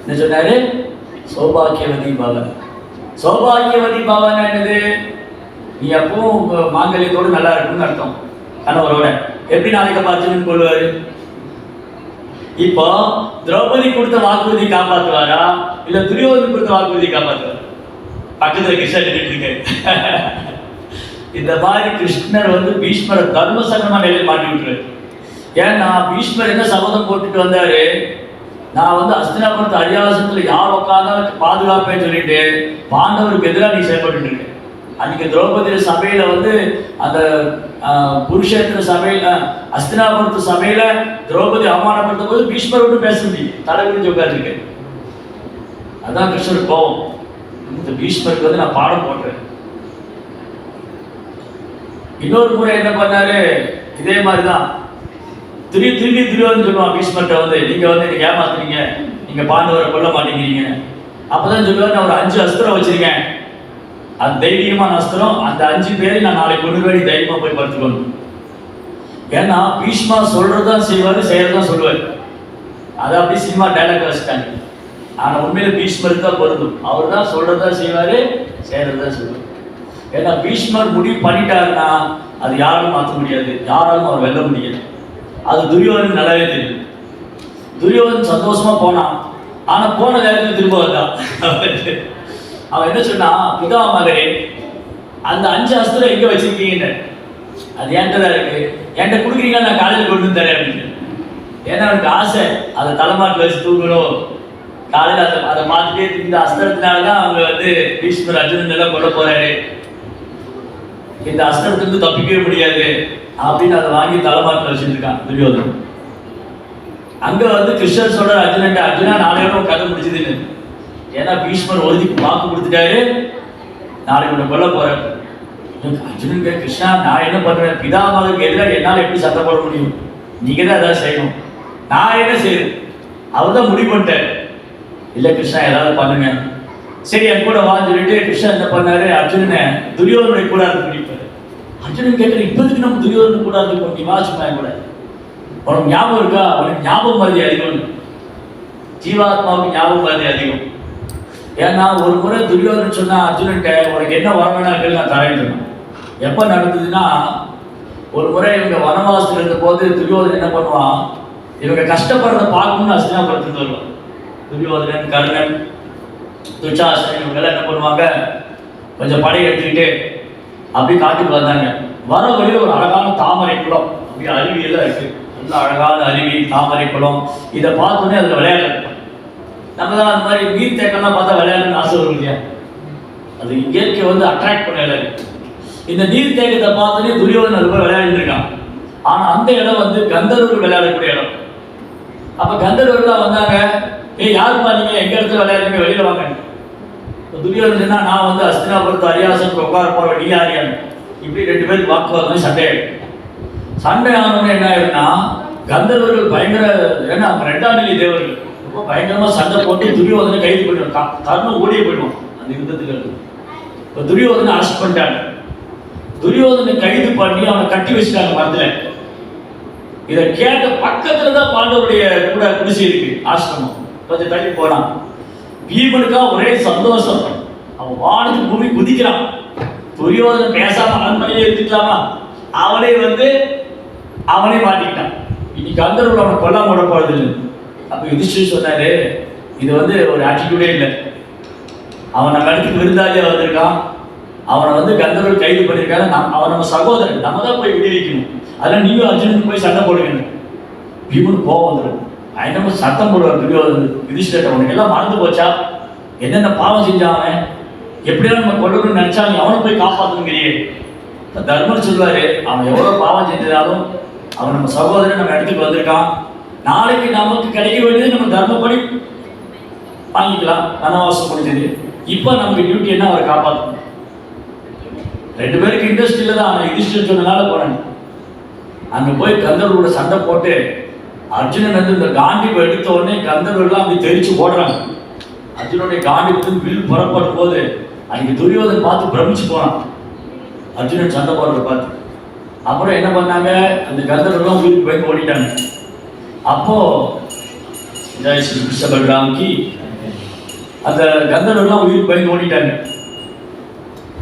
என்ன சொன்னாரு, சௌபாகியவதி பவன். சௌபாகியவதி பவன் என்னது, நீ அப்பவும் மாங்கல்யத்தோடு நல்லா இருக்குன்னு அர்த்தம். கணவரோட எப்படி நாளைக்கு பார்த்துன்னு கொள்வாரு. இப்போ திரௌபதி கொடுத்த வாக்குறுதி காப்பாற்றுவாரா, இல்ல துரியோதன் கொடுத்த வாக்குறுதி காப்பாற்றுவாரா? பக்கத்துல கிருஷ்ணர் நின்றுட்டு இருக்காரு. இந்த மாதிரி கிருஷ்ணர் வந்து பீஷ்மரை தர்ம சங்கமா நிலையில் மாட்டி விட்டுரு. ஏன்னா பீஷ்மர் என்ன சபதம் போட்டுட்டு வந்தாரு, நான் வந்து அஸ்தினாபுரத்து அரியாசத்துல யார் உட்கார்ந்தாலும் பாதுகாப்பேன்னு சொல்லிட்டு பாண்டவருக்கு எதிராக நீ செயல்பட்டு இருக்க. அன்னைக்கு திரௌபதி சபையில வந்து அந்த குருஷேத்திர சபையில அஸ்தினாபுரத்து சபையில திரௌபதி அவமானப்படுத்த போது பீஷ்மர் ஒன்று பேச முடியும், தலைவிரிஞ்சு உட்கார்ந்துருக்கு. அதான் கிருஷ்ணர் கோபம். இந்த பீஷ்மருக்கு வந்து நான் பாடம் போட்டேன். இன்னொரு முறை என்ன பண்ணாரு, இதே மாதிரிதான் திரும்பி சொல்லுவான் பீஷ்மர்கிட்ட வந்து, நீங்க வந்து எனக்கு ஏமாத்துறீங்க, நீங்க பாண்டவரை கொல்ல மாட்டேங்கிறீங்க. அப்பதான் சொல்லுவாரு, நான் ஒரு 5 அஸ்திரம் வச்சிருக்கேன், அது தைரியமான அஸ்திரம், அந்த 5 பேரை நான் நாளைக்கு கொண்டு போய் தைரியமா போய் படுத்துக்கணும். ஏன்னா பீஷ்மா சொல்றதுதான் செய்வாரு, செய்யறதான் சொல்லுவார். அதை அப்படி சினிமா டைலாக் வச்சுட்டாங்க. ஆனா உண்மையில பீஷ்மருக்கு தான் பொருந்தும். அவர் தான் சொல்றதா செய்வாரு, செய்யறதா சொல்லுவார். ஏன்னா பீஷ்மர் முடிவு பண்ணிட்டாருன்னா அது யாரும் மாற்ற முடியாது, யாராலும் அவர் வெல்ல முடியாது. அது துரியோதனுக்கு நல்லாவே தெரியும். துரியோதன் சந்தோஷமா போனான். ஆனா போன நேரத்தில் திரும்ப வந்தான். அவன் என்ன சொன்னான், பிதாமகரே அந்த 5 அஸ்திரம் எங்க வச்சிருக்கீங்க, அது என்கிட்ட இருக்கு, என்கிட்ட கொடுக்குறீங்களா, நான் காலையில் கொண்டு வந்து தரேன் அப்படின்னு. ஏன்னா அவனுக்கு ஆசை அதை தலைமாட்டில் வச்சு தூங்கணும். காலையில் அதை மாற்றிட்டே இந்த அஸ்திரத்தினாலதான் அவங்க வந்து பீஷ்மர் அர்ஜுனன் எல்லாம் கொல்ல போறாரு, இந்த அஸ்திரத்திலிருந்து தப்பிக்கவே முடியாது அப்படின்னு அதை வாங்கி தலைமாட்டில் வச்சுட்டு இருக்கான் துரியோதனன். அங்க வந்து கிருஷ்ணர் சொல்ற அர்ஜுனன், அர்ஜுனா நாளையோட கதை முடிச்சதுன்னு. ஏன்னா பீஷ்மர் ஒருதிக்கு வாக்கு கொடுத்துட்டாரு, நாளைக்கு உன்னை கொல்ல போறேன். அர்ஜுனன் கிருஷ்ணா நான் என்ன பண்றேன், பிதாமகருக்கு எதிராக என்னால் எப்படி சண்டை போட முடியும், நீங்க தான் ஏதாவது செய்யணும், நான் என்ன செய்யறேன். அவர் தான் முடிவு பண்ணிட்டார். இல்லை கிருஷ்ணா ஏதாவது பண்ணுங்க, சரி என் கூட வான்னு சொல்லிட்டு கிருஷ்ணன் என்ன பண்ணாரு, அர்ஜுனனை துரியோதனுடைய கூட இருந்து பிடிப்பாரு. அர்ஜுனன் கேட்கற, இப்போதைக்கு நம்ம துரியோதனு கூட இருந்து நீ வாச்சுமா கூட, உனக்கு ஞாபகம் இருக்கா, அவனுக்கு ஞாபகம் மருதி அதிகம், ஜீவாத்மாவுக்கு ஞாபகம் மருதி அதிகம். ஏன்னா ஒரு முறை துரியோதனன் சொன்னா அர்ஜுனன்ட்ட, உனக்கு என்ன வர வேணா கேள்வி நான் தரேன்னு சொன்னான். எப்போ நடந்ததுன்னா, ஒரு முறை இவங்க வனவாசத்தில் இருந்த போது துரியோதனன் என்ன பண்ணுவான், இவங்க கஷ்டப்படுறத பார்க்கணும்னு அஸ்தினாபுரத்துக்கு வருவான். துரியோதனன், கர்ணன், துச்சாசன் இவங்கெல்லாம் என்ன பண்ணுவாங்க, கொஞ்சம் படை எடுத்துக்கிட்டு அப்படி காட்டுக்கு வந்தாங்க. வர வழியில் ஒரு அழகான தாமரை குளம், அப்படி அருவியெல்லாம் இருக்கு, நல்ல அழகான அருவி, தாமரை குளம். இதை பார்த்தோன்னே அதில் விளையாடுறது. நம்ம தான் அந்த மாதிரி நீர் தேக்கம்லாம் பார்த்தா விளையாடணும்னு ஆசை வரும் இல்லையா, அது இயற்கை வந்து அட்ராக்ட் பண்ண இடம். இந்த நீர் தேக்கத்தை பார்த்தோன்னே துரியோதனன் அது போய் விளையாடிட்டு இருக்கான். ஆனால் அந்த இடம் வந்து கந்தர்வர்கள் விளையாடக்கூடிய இடம். அப்போ கந்தர்வர்கள்லாம் வந்தாங்க, யாருப்பா நீங்க எங்க இடத்துல விளையாடுறீங்க, வெளியில வாங்க. துரியோதனா நான் வந்து அஸ்தினாபுரத்து அரியாசன் உட்கார போற, நீ யாரியான்னு. இப்படி 2 பேருக்கு வாக்குவாதம், சண்டை ஆயிடும். சண்டை ஆனவங்க என்ன ஆயிருன்னா, கந்தர்வர்கள் பயங்கர, ஏன்னா அவங்க 2ஆம் நிலை தேவர்கள், ரொம்ப பயங்கரமா சண்டை போட்டு துரியோதனை கைது பண்ணிடுவான். கர்ணன் ஓடியே போயிடுவான் அந்த யுத்தத்துக்கு. இப்போ துரியோதனை அரெஸ்ட் பண்ணிட்டாங்க. துரியோதனை கைது பண்ணி அவனை கட்டி வச்சுட்டாங்க மரத்துல. இதை கேட்ட பக்கத்துல தான் பாண்டவருடைய கூட குடிசை இருக்கு, ஆசிரமம், கொஞ்சம் தள்ளி போனான். பீமனுக்கா ஒரே சந்தோஷம், அவன் வானத்து பூமி குதிக்கிறான். துரியோதனன் பேசாம அரண்மனையிலே இருந்துக்கலாமா, அவனே வந்து அவனே மாட்டிக்கிட்டான். இன்னைக்கு கந்தர்வர்கள் அவனை கொல்லாம விட போறது இல்லை. அப்ப யுதிஷ்டிரர் சொன்னாரு, இது வந்து ஒரு ஆட்டிடியூடே இல்லை, அவன் நம்ம இடத்துக்கு விருந்தாளியா வந்திருக்கான், அவனை வந்து கந்தர்வர்கள் கைது பண்ணியிருக்காங்க, அவன் நம்ம சகோதரன், நம்ம தான் போய் விடுவிக்கணும், அதெல்லாம் நீயும் அர்ஜுனனுக்கு போய் சண்டை போடுவீங்க. பீமனுக்கு கோபம் வந்துடும், பயங்கரமா சத்தம் போடுவார் துரியோதனன். யுதிஷ்டிரர், அவனுக்கு எல்லாம் மறந்து போச்சா, என்னென்ன பாவம் செஞ்சான் அவன், எப்படியா நம்ம கொள்ளணும்னு நினைச்சா நீ அவனை போய் காப்பாற்றணுங்கிறியே. தர்மர் சொல்வாரு, அவன் எவ்வளவு பாவம் செஞ்சாலும் அவன் நம்ம சகோதரன், நம்ம இடத்துக்கு வந்திருக்கான், நாளைக்கு நமக்கு கிடைக்க வேண்டியது நம்ம தர்மப்படி வாங்கிக்கலாம், வனவாசம் முடிஞ்சது. இப்போ நமக்கு டியூட்டி என்ன, அவரை காப்பாற்றணும். 2 பேருக்கு இன்ட்ரெஸ்ட் இல்லை தான், ஆனால் யுதிஷ்டிரர் சொன்னதால போறேன். அங்கே போய் கந்தர்வரோட சண்டை போட்டு அர்ஜுனன் வந்து இந்த காண்டிப் எடுத்த உடனே கந்தர்வர்கள்லாம் அப்படி தெரிச்சு ஓடுறாங்க. அர்ஜுனுடைய காண்டிப் வில் புறப்படும் போது அன்னைக்கு துரியோதன் பார்த்து பிரமிச்சு போனான், அர்ஜுனன் சண்டை போடுறத பார்த்து. அப்புறம் என்ன பண்ணாங்க, அந்த கந்தர்வர்கள்லாம் உயிருக்கு பயந்து ஓடிட்டாங்க. அப்போ ஜெய் ஸ்ரீ கிருஷ்ண பலராம்கி, அந்த கந்தர்வர்கள்லாம் உயிருக்கு பயந்து ஓடிட்டாங்க.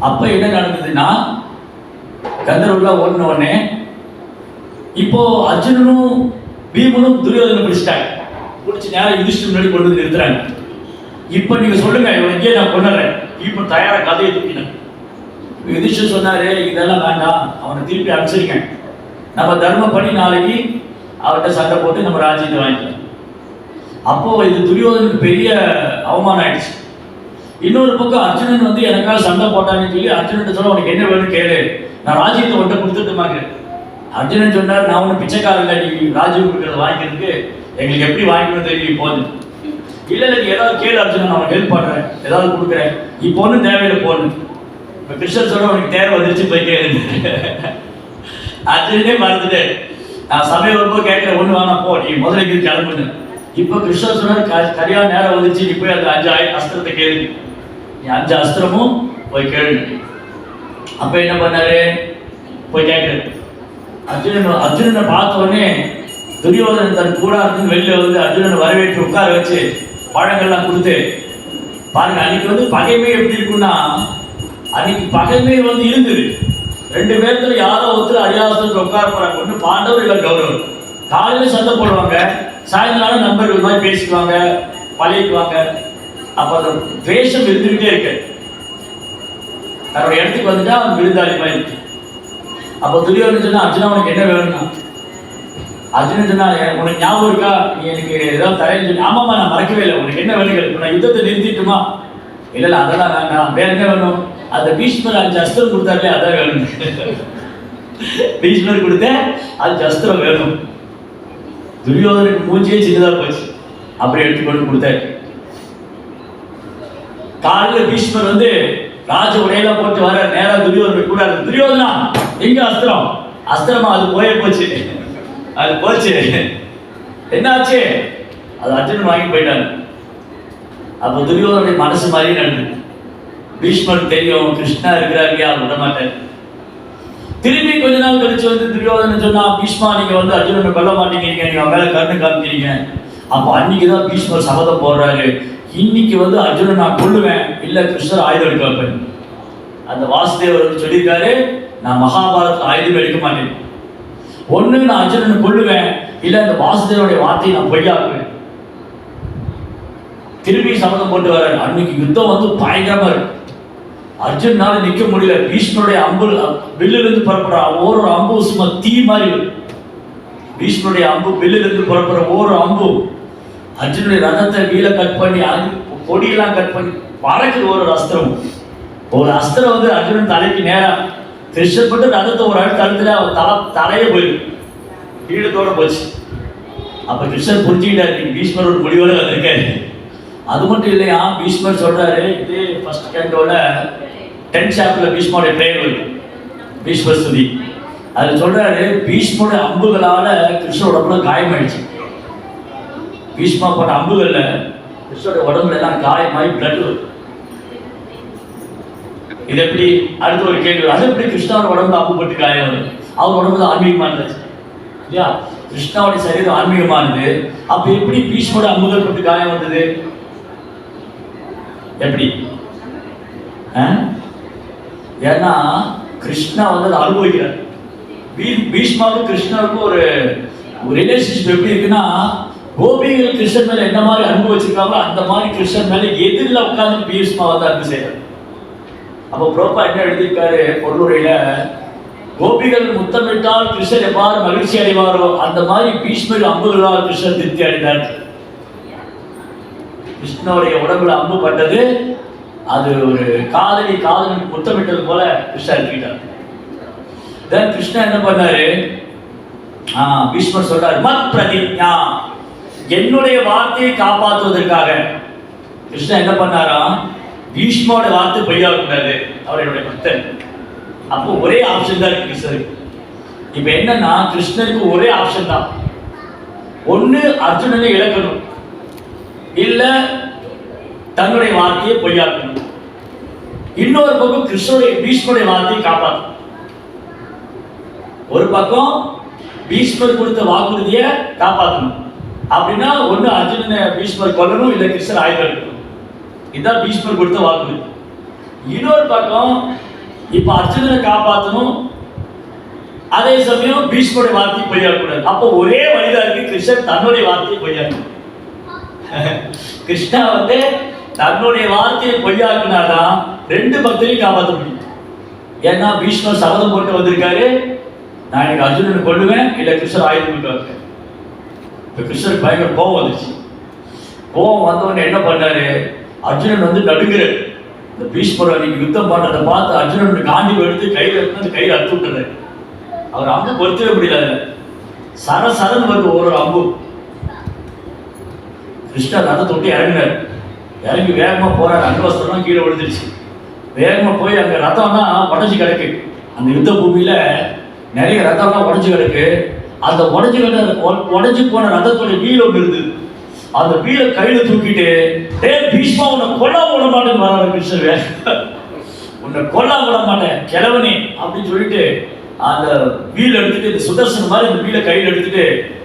அப்ப என்ன நடந்ததுன்னா, கந்தர்வர்கள்லாம் ஓடின உடனே இப்போ அர்ஜுனனும் பீமனும் துரியோதனை பிடிச்சிட்டாங்க. பிடிச்சி நேரம் யுதிஷ்டிரர் முன்னாடி கொண்டு வந்து நிறுத்துறாங்க. இப்போ நீங்க சொல்லுங்க, இவன் எங்கேயே நான் கொண்டுறேன். பீமன் தயாரா கதையை தூக்கினேன். யுதிஷ்டிரர் சொன்னாரு, இதெல்லாம் வேண்டாம், அவனை திருப்பி அனுப்பிச்சிருங்க, நம்ம தர்மப்படி நாளைக்கு அவர்கிட்ட சண்டை போட்டு நம்ம ராஜ்யத்தை வாங்கிக்கலாம். அப்போ இது துரியோதனுக்கு பெரிய அவமானம் ஆயிடுச்சு. இன்னொரு பக்கம் அர்ஜுனன் வந்து எனக்காக சண்டை போட்டான்னு சொல்லி அர்ஜுனன் சொல்ல, உனக்கு என்ன வேணும் கேளு, நான் ராஜ்யத்தை ஒன்றை கொடுத்துட்டுமாங்க. அர்ஜுனன் சொன்னார், நான் ஒன்றும் பிச்சைக்காரன் இல்லை, நீ ராஜ்யம் கொடுக்கறத வாங்கிக்கிறதுக்கு எங்களுக்கு எப்படி வாங்கிக்கணும் தெரியும் போது. இல்லை நீ ஏதாவது கேளு அர்ஜுனன், அவனுக்கு ஹெல்ப் பண்ணுறேன், ஏதாவது கொடுக்குறேன், இப்போ ஒன்றும் தேவையில்லை போன்னு. இப்போ கிருஷ்ணன் சொல்ல, உனக்கு தேவை வந்துருச்சு போய் கேளு. அர்ஜுனனே மறந்துட்டு, நான் சமயம் வரும்போது கேட்குறேன், ஒன்று வேணாம் போ, நீ முதல்ல கிளம்புன்னு. இப்போ கிருஷ்ணன் சொன்னார், சரியான நேரம் வந்துச்சு, நீ போய் அந்த 5 அஸ்திரத்தை கேளு, நீ 5 அஸ்திரமும் போய் கேளு. அப்போ என்ன பண்ணாரு, போய் கேட்குறது. அர்ஜுனனை பார்த்த உடனே துரியோதனன் தன் கூடாரத்துக்கு வெளியில வந்து அர்ஜுனனை வரவேற்று உட்கார வச்சு பழங்கள்லாம் கொடுத்து பாருங்க. அன்னைக்கு வந்து பகைமை எப்படி இருக்குன்னா, அன்னைக்கு பகைமை வந்து இருந்தது. ரெண்டு பேர்த்துல யாரோ ஒருத்தர் அரியாசனத்தில் உட்கார போறாங்க. ஒன்று பாண்டவர் இல்லை கௌரவர். காலையில சண்டை போடுவாங்க, சாயங்காலம் நண்பர்கள் மாதிரி பேசிக்குவாங்க, பழகிக்குவாங்க. அப்ப அந்த துவேஷம் இருந்துகிட்டே இருக்கு. தன்னோட இடத்துக்கு வந்துட்டா அவன் விருந்தாளி மாதிரி இருக்கு. அப்போ துரியோதனன் சொன்னா, அர்ஜுனா உனக்கு என்ன வேணும்னா? அர்ஜுனன் சொன்னா, உனக்கு ஞாபகம் இருக்கா, நீ எனக்கு ஏதாவது தரேன்னு சொல்லி. ஆமாம்மா, நான் மறக்கவே இல்லை. உனக்கு என்ன வேணுங்கள்? நான் யுத்தத்தை நிறுத்திட்டுமா? இல்லை அதெல்லாம் வேண்டாம். வேற என்ன வேணும்? அந்த பீஷ்மர் 5 அஸ்திரம் கொடுத்தாருலே, அதான் வேணும். பீஷ்மர் கொடுத்த 5 அஸ்திரம் வேணும். துரியோதனுக்கு மூஞ்சியே சின்னதா போச்சு. அப்படி எடுத்துக்கொண்டு கொடுத்தாரு. காலையில் பீஷ்மர் வந்து ராஜ உடையெல்லாம் போட்டு வர நேரா துரியோதனை கூட, துரியோதனா எங்க அஸ்திரம்? அஸ்திரமா? அது போயே போச்சு. அது போச்சு. என்னாச்சு? அது அர்ஜுனன் வாங்கி போயிட்டாங்க. அப்போ துரியோதனுடைய மனசு மாதிரி நடந்தது. பீஷ்மர் தெரியும் கிருஷ்ணா இருக்கிறார் இல்லையா, விட மாட்டேன். திரும்பி கொஞ்ச நாள் கழிச்சு வந்து துரியோதனன் சொன்னா, பீஷ்மா நீங்க வந்து அர்ஜுனனை கொல்ல மாட்டேங்கிறீங்க, நீங்க மேல கருணை காமிக்கிறீங்க. அப்போ அன்னைக்குதான் பீஷ்மர் சபதம் போடுறாரு, இன்னைக்கு வந்து அர்ஜுனன் நான் கொல்லுவேன், இல்ல கிருஷ்ணர் ஆயுதம் எடுக்க வைப்பேன். அந்த வாசுதேவர் வந்து சொல்லியிருக்காரு, நான் மகாபாரதத்தில் ஆயுதம் எடுக்க மாட்டேன். ஒண்ணு நான் அர்ஜுனனை கொல்லுவேன், இல்ல அந்த வாசுதேவனுடைய வார்த்தையை நான் பொய்யாக்குவேன். திரும்பி சபதம் போட்டு வர்றாரு. அன்னைக்கு யுத்தம் வந்து பயங்கரமா இருக்கு. அர்ஜுனால நிக்க முடியல. பீஷ்மருடைய அம்பு வில்லிலிருந்து புறப்படுற ஒவ்வொரு அம்பு சும்மா தீ மாதிரி. பீஷ்மருடைய அம்பு வில்லிலிருந்து புறப்படுற ஒவ்வொரு அம்பு அர்ஜுனுடைய ரதத்தை வீல கட் பண்ணி, பொடியெல்லாம் கட் பண்ணி பறக்குது. ஒரு அஸ்திரம், ஒரு அஸ்திரம் வந்து அர்ஜுனன் தலைக்கு நேரம் கிருஷ்ணப்பட்டு ரதத்தை ஒரு அடுத்த அழுத்துல அவர் தலையே போயிருக்கு, கீழத்தோட போச்சு. அப்ப கிருஷ்ணன் புரிஞ்சுக்கிட்டாரு, நீங்க பீஷ்மர் ஒரு முடிவோட வந்திருக்காரு. அது மட்டும் இல்லையா, பீஷ்மர் சொல்றாரு, இது ஃபர்ஸ்ட் கேண்டோட 10th சாப்டர்ல பீஷ்மருடைய பிரேயர் இருக்கு, பீஷ்மர் ஸ்துதி. அதுல சொல்றாரு, பீஷ்மருடைய அம்புகளால கிருஷ்ண உடம்புல காயமாயிடுச்சு. பீஷ்மா போட்ட அம்புகள்ல கிருஷ்ணருடைய உடம்புல எல்லாம் காயமாயி பிளட் வருது. இது எப்படி? அடுத்த ஒரு கேள்வி, அது எப்படி கிருஷ்ணாவோட உடம்புல அம்பு போட்டு காயம் வருது? அவர் உடம்புல ஆன்மீகமானது இல்லையா? கிருஷ்ணாவுடைய சரீரம் ஆன்மீகமானது. அப்ப எப்படி பீஷ்மோட அம்புகள் போட்டு காயம் வந்தது? எப்படி? ஏன்னா கிருஷ்ணா வந்து அதை அனுபவிக்கிறார். பீஷ்மாவுக்கும் கிருஷ்ணருக்கும் ஒரு ரிலேஷன்ஷிப் எப்படி இருக்குன்னா, கோபிகள் கிருஷ்ணன் மேல என்ன மாதிரி அனுபவிச்சிருக்காங்களோ அந்த மாதிரி கிருஷ்ணன் மேல எதிரில் உட்கார்ந்து பீஷ்மா வந்து அன்பு செய்யறாரு. அப்போ புரோப்பா என்ன எழுதியிருக்காரு பொருளுரையில, கோபிகள் முத்தமிட்டால் கிருஷ்ணன் எவ்வாறு மகிழ்ச்சி அடைவாரோ அந்த மாதிரி பீஷ்மர் அம்புகளால் கிருஷ்ணன் திருப்தி அடைந்தார். கிருஷ்ணனுடைய உடம்புல அம்பு பட்டது, அது ஒரு காதலி முத்தமிட்டது போல கிருஷ்ணா இருக்கிட்டார். கிருஷ்ணா என்ன பண்ணாரு, பீஷ்மர் சொல்றாரு, மத் பிரதிஜ்ஞா, என்னுடைய வார்த்தையை காப்பாற்றுவதற்காக கிருஷ்ணா என்ன பண்ணாரா, பீஷ்மோட வார்த்தை பொய்யாக்கூடாது, அவர் என்னுடைய பக்தன். அப்போ ஒரே ஆப்ஷன் தான் இருக்கு கிருஷ்ணருக்கு. இப்ப என்னன்னா, கிருஷ்ணருக்கு ஒரே ஆப்ஷன் தான், ஒண்ணு அர்ஜுனனை இழக்கணும், இல்ல தன்னுடைய வார்த்தையை பொய்யாக்கணும். இன்னொரு பக்கம் கிருஷ்ணனுடைய பீஷ்மருடைய வார்த்தையை காப்பாற்றணும். ஒரு பக்கம் பீஷ்மர் கொடுத்த வாக்குறுதியை காப்பாற்றணும். அப்படின்னா ஒண்ணு அர்ஜுனனை பீஷ்மர் கொல்லணும், இல்ல கிருஷ்ணர் ஆயுதம் எடுக்கணும். இதுதான் பீஷ்மர் கொடுத்த வாக்குறுதி. இன்னொரு பக்கம் இப்ப அர்ஜுனனை காப்பாற்றணும், அதே சமயம் பீஷ்மருடைய வார்த்தையை பொய்யாக்கூடாது. அப்போ ஒரே வழிதான் இருக்கு, கிருஷ்ணர் தன்னுடைய வார்த்தையை பொய்யாக்கணும். கிருஷ்ணா வந்து தன்னுடைய வார்த்தையை பொய்யாக்குனாதான் ரெண்டு பக்தரையும் காப்பாற்ற முடியும். ஏன்னா பீஷ்மர் சபதம் போட்டு வந்திருக்காரு, நான் எனக்கு அர்ஜுனனை கொள்ளுவேன், இல்ல கிருஷ்ணர் ஆயுதம் கொடுக்க. இப்ப கிருஷ்ணருக்கு பயங்கர கோபம் வந்துச்சு. கோபம் வந்தவொடனே என்ன பண்ணாரு, அர்ஜுனன் வந்து நடுங்கிறார். இந்த பீஷ்மர் அன்னைக்கு யுத்தம் பண்றதை பார்த்து அர்ஜுனன் காண்டி எடுத்து கையில எடுத்து அந்த கையில அறுத்து விட்டுறாரு. அவர் அம்பு பொறுத்தவே முடியல, சரசரன் வந்து ஒரு அம்பு. கிருஷ்ணர் ரதத்தை விட்டு இறங்கினார். இறங்கி வேகமா போறாரு, அங்கவஸ்திரம் கீழே விழுந்துருச்சு. வேகமா போய் அங்க ரத்தம்லாம் உடஞ்சி கிடக்கு. அந்த யுத்த பூமியில நிறைய ரத்தம்லாம் உடஞ்சி கிடக்கு. அந்த உடஞ்சி போன ரத்தத்தோட வீல் ஒன்று இருந்தது. அந்த வீலை கையில தூக்கிட்டு, பீஷ்மா உன்னை கொல்லாம விட மாட்டேன்னு வராரு கிருஷ்ணர். உன்னை கொல்லாம விட மாட்டேன் கிழவனே அப்படின்னு சொல்லிட்டு அந்த வீல் எடுத்துட்டு இந்த சுதர்சன மாதிரி அந்த வீலை கையில் எடுத்துட்டு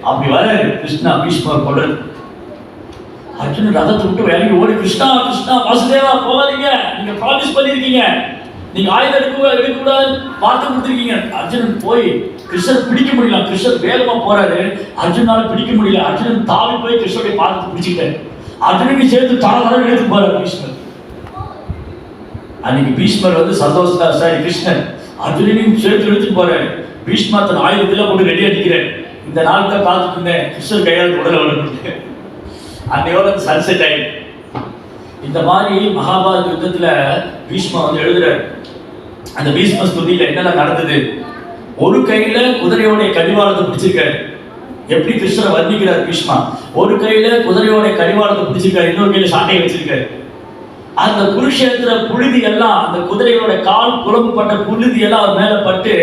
அப்படி வர கிருஷ்ணா பீஷ்மர் கொள்றது. அர்ஜுனன் ரதத்தை விட்டு இறங்கி ஓடி, கிருஷ்ணா கிருஷ்ணா வாசுதேவா போகாதீங்க, நீங்க ப்ராமிஸ் பண்ணிருக்கீங்க, நீங்க ஆயுதம் எடுக்கக்கூடாது பார்த்து கொடுத்துருக்கீங்க. அர்ஜுனன் போய் கிருஷ்ணர் பிடிக்க முடியல, கிருஷ்ணர் வேகமா போறாரு, அர்ஜுனால பிடிக்க முடியல. அர்ஜுனன் தாவி போய் கிருஷ்ணருடைய பாதத்தை பிடிச்சிட்டாரு. அர்ஜுனுக்கு சேர்த்து தர எடுத்து போறாரு பீஷ்மர். அன்னைக்கு பீஷ்மர் வந்து சந்தோஷமா சாரி கிருஷ்ணன் அர்ஜுனனையும் சேர்த்து எடுத்துட்டு போறாரு. பீஷ்மர் தன் ஆயுதத்துல போட்டு ரெடி அடிக்கிறேன். இந்த நாள் தான் பார்த்துட்டு இருந்தேன், கிருஷ்ணர் கையால் உடலை வளர்ந்து அன்னையோட சன்செட் ஆயிடுச்சு. இந்த மாதிரி மகாபாரத யுத்தத்துல பீஷ்மா வந்து எழுதுறாரு. அந்த பீஷ்ம ஸ்துதியில என்னெல்லாம் நடந்தது, ஒரு கையில குதிரையோடைய கடிவாளத்தை பிடிச்சிருக்காரு. எப்படி கிருஷ்ணரை வர்ணிக்கிறார் பீஷ்மா, ஒரு கையில குதிரையோட கடிவாளத்தை பிடிச்சிருக்காரு, இன்னொரு கையில சாட்டையை வச்சிருக்காரு. அந்த குருஷேத்திர புழுதி எல்லாம், அந்த குதிரையோட கால் புலம்புப்பட்ட புழுதி எல்லாம் அவர் மேல பட்டு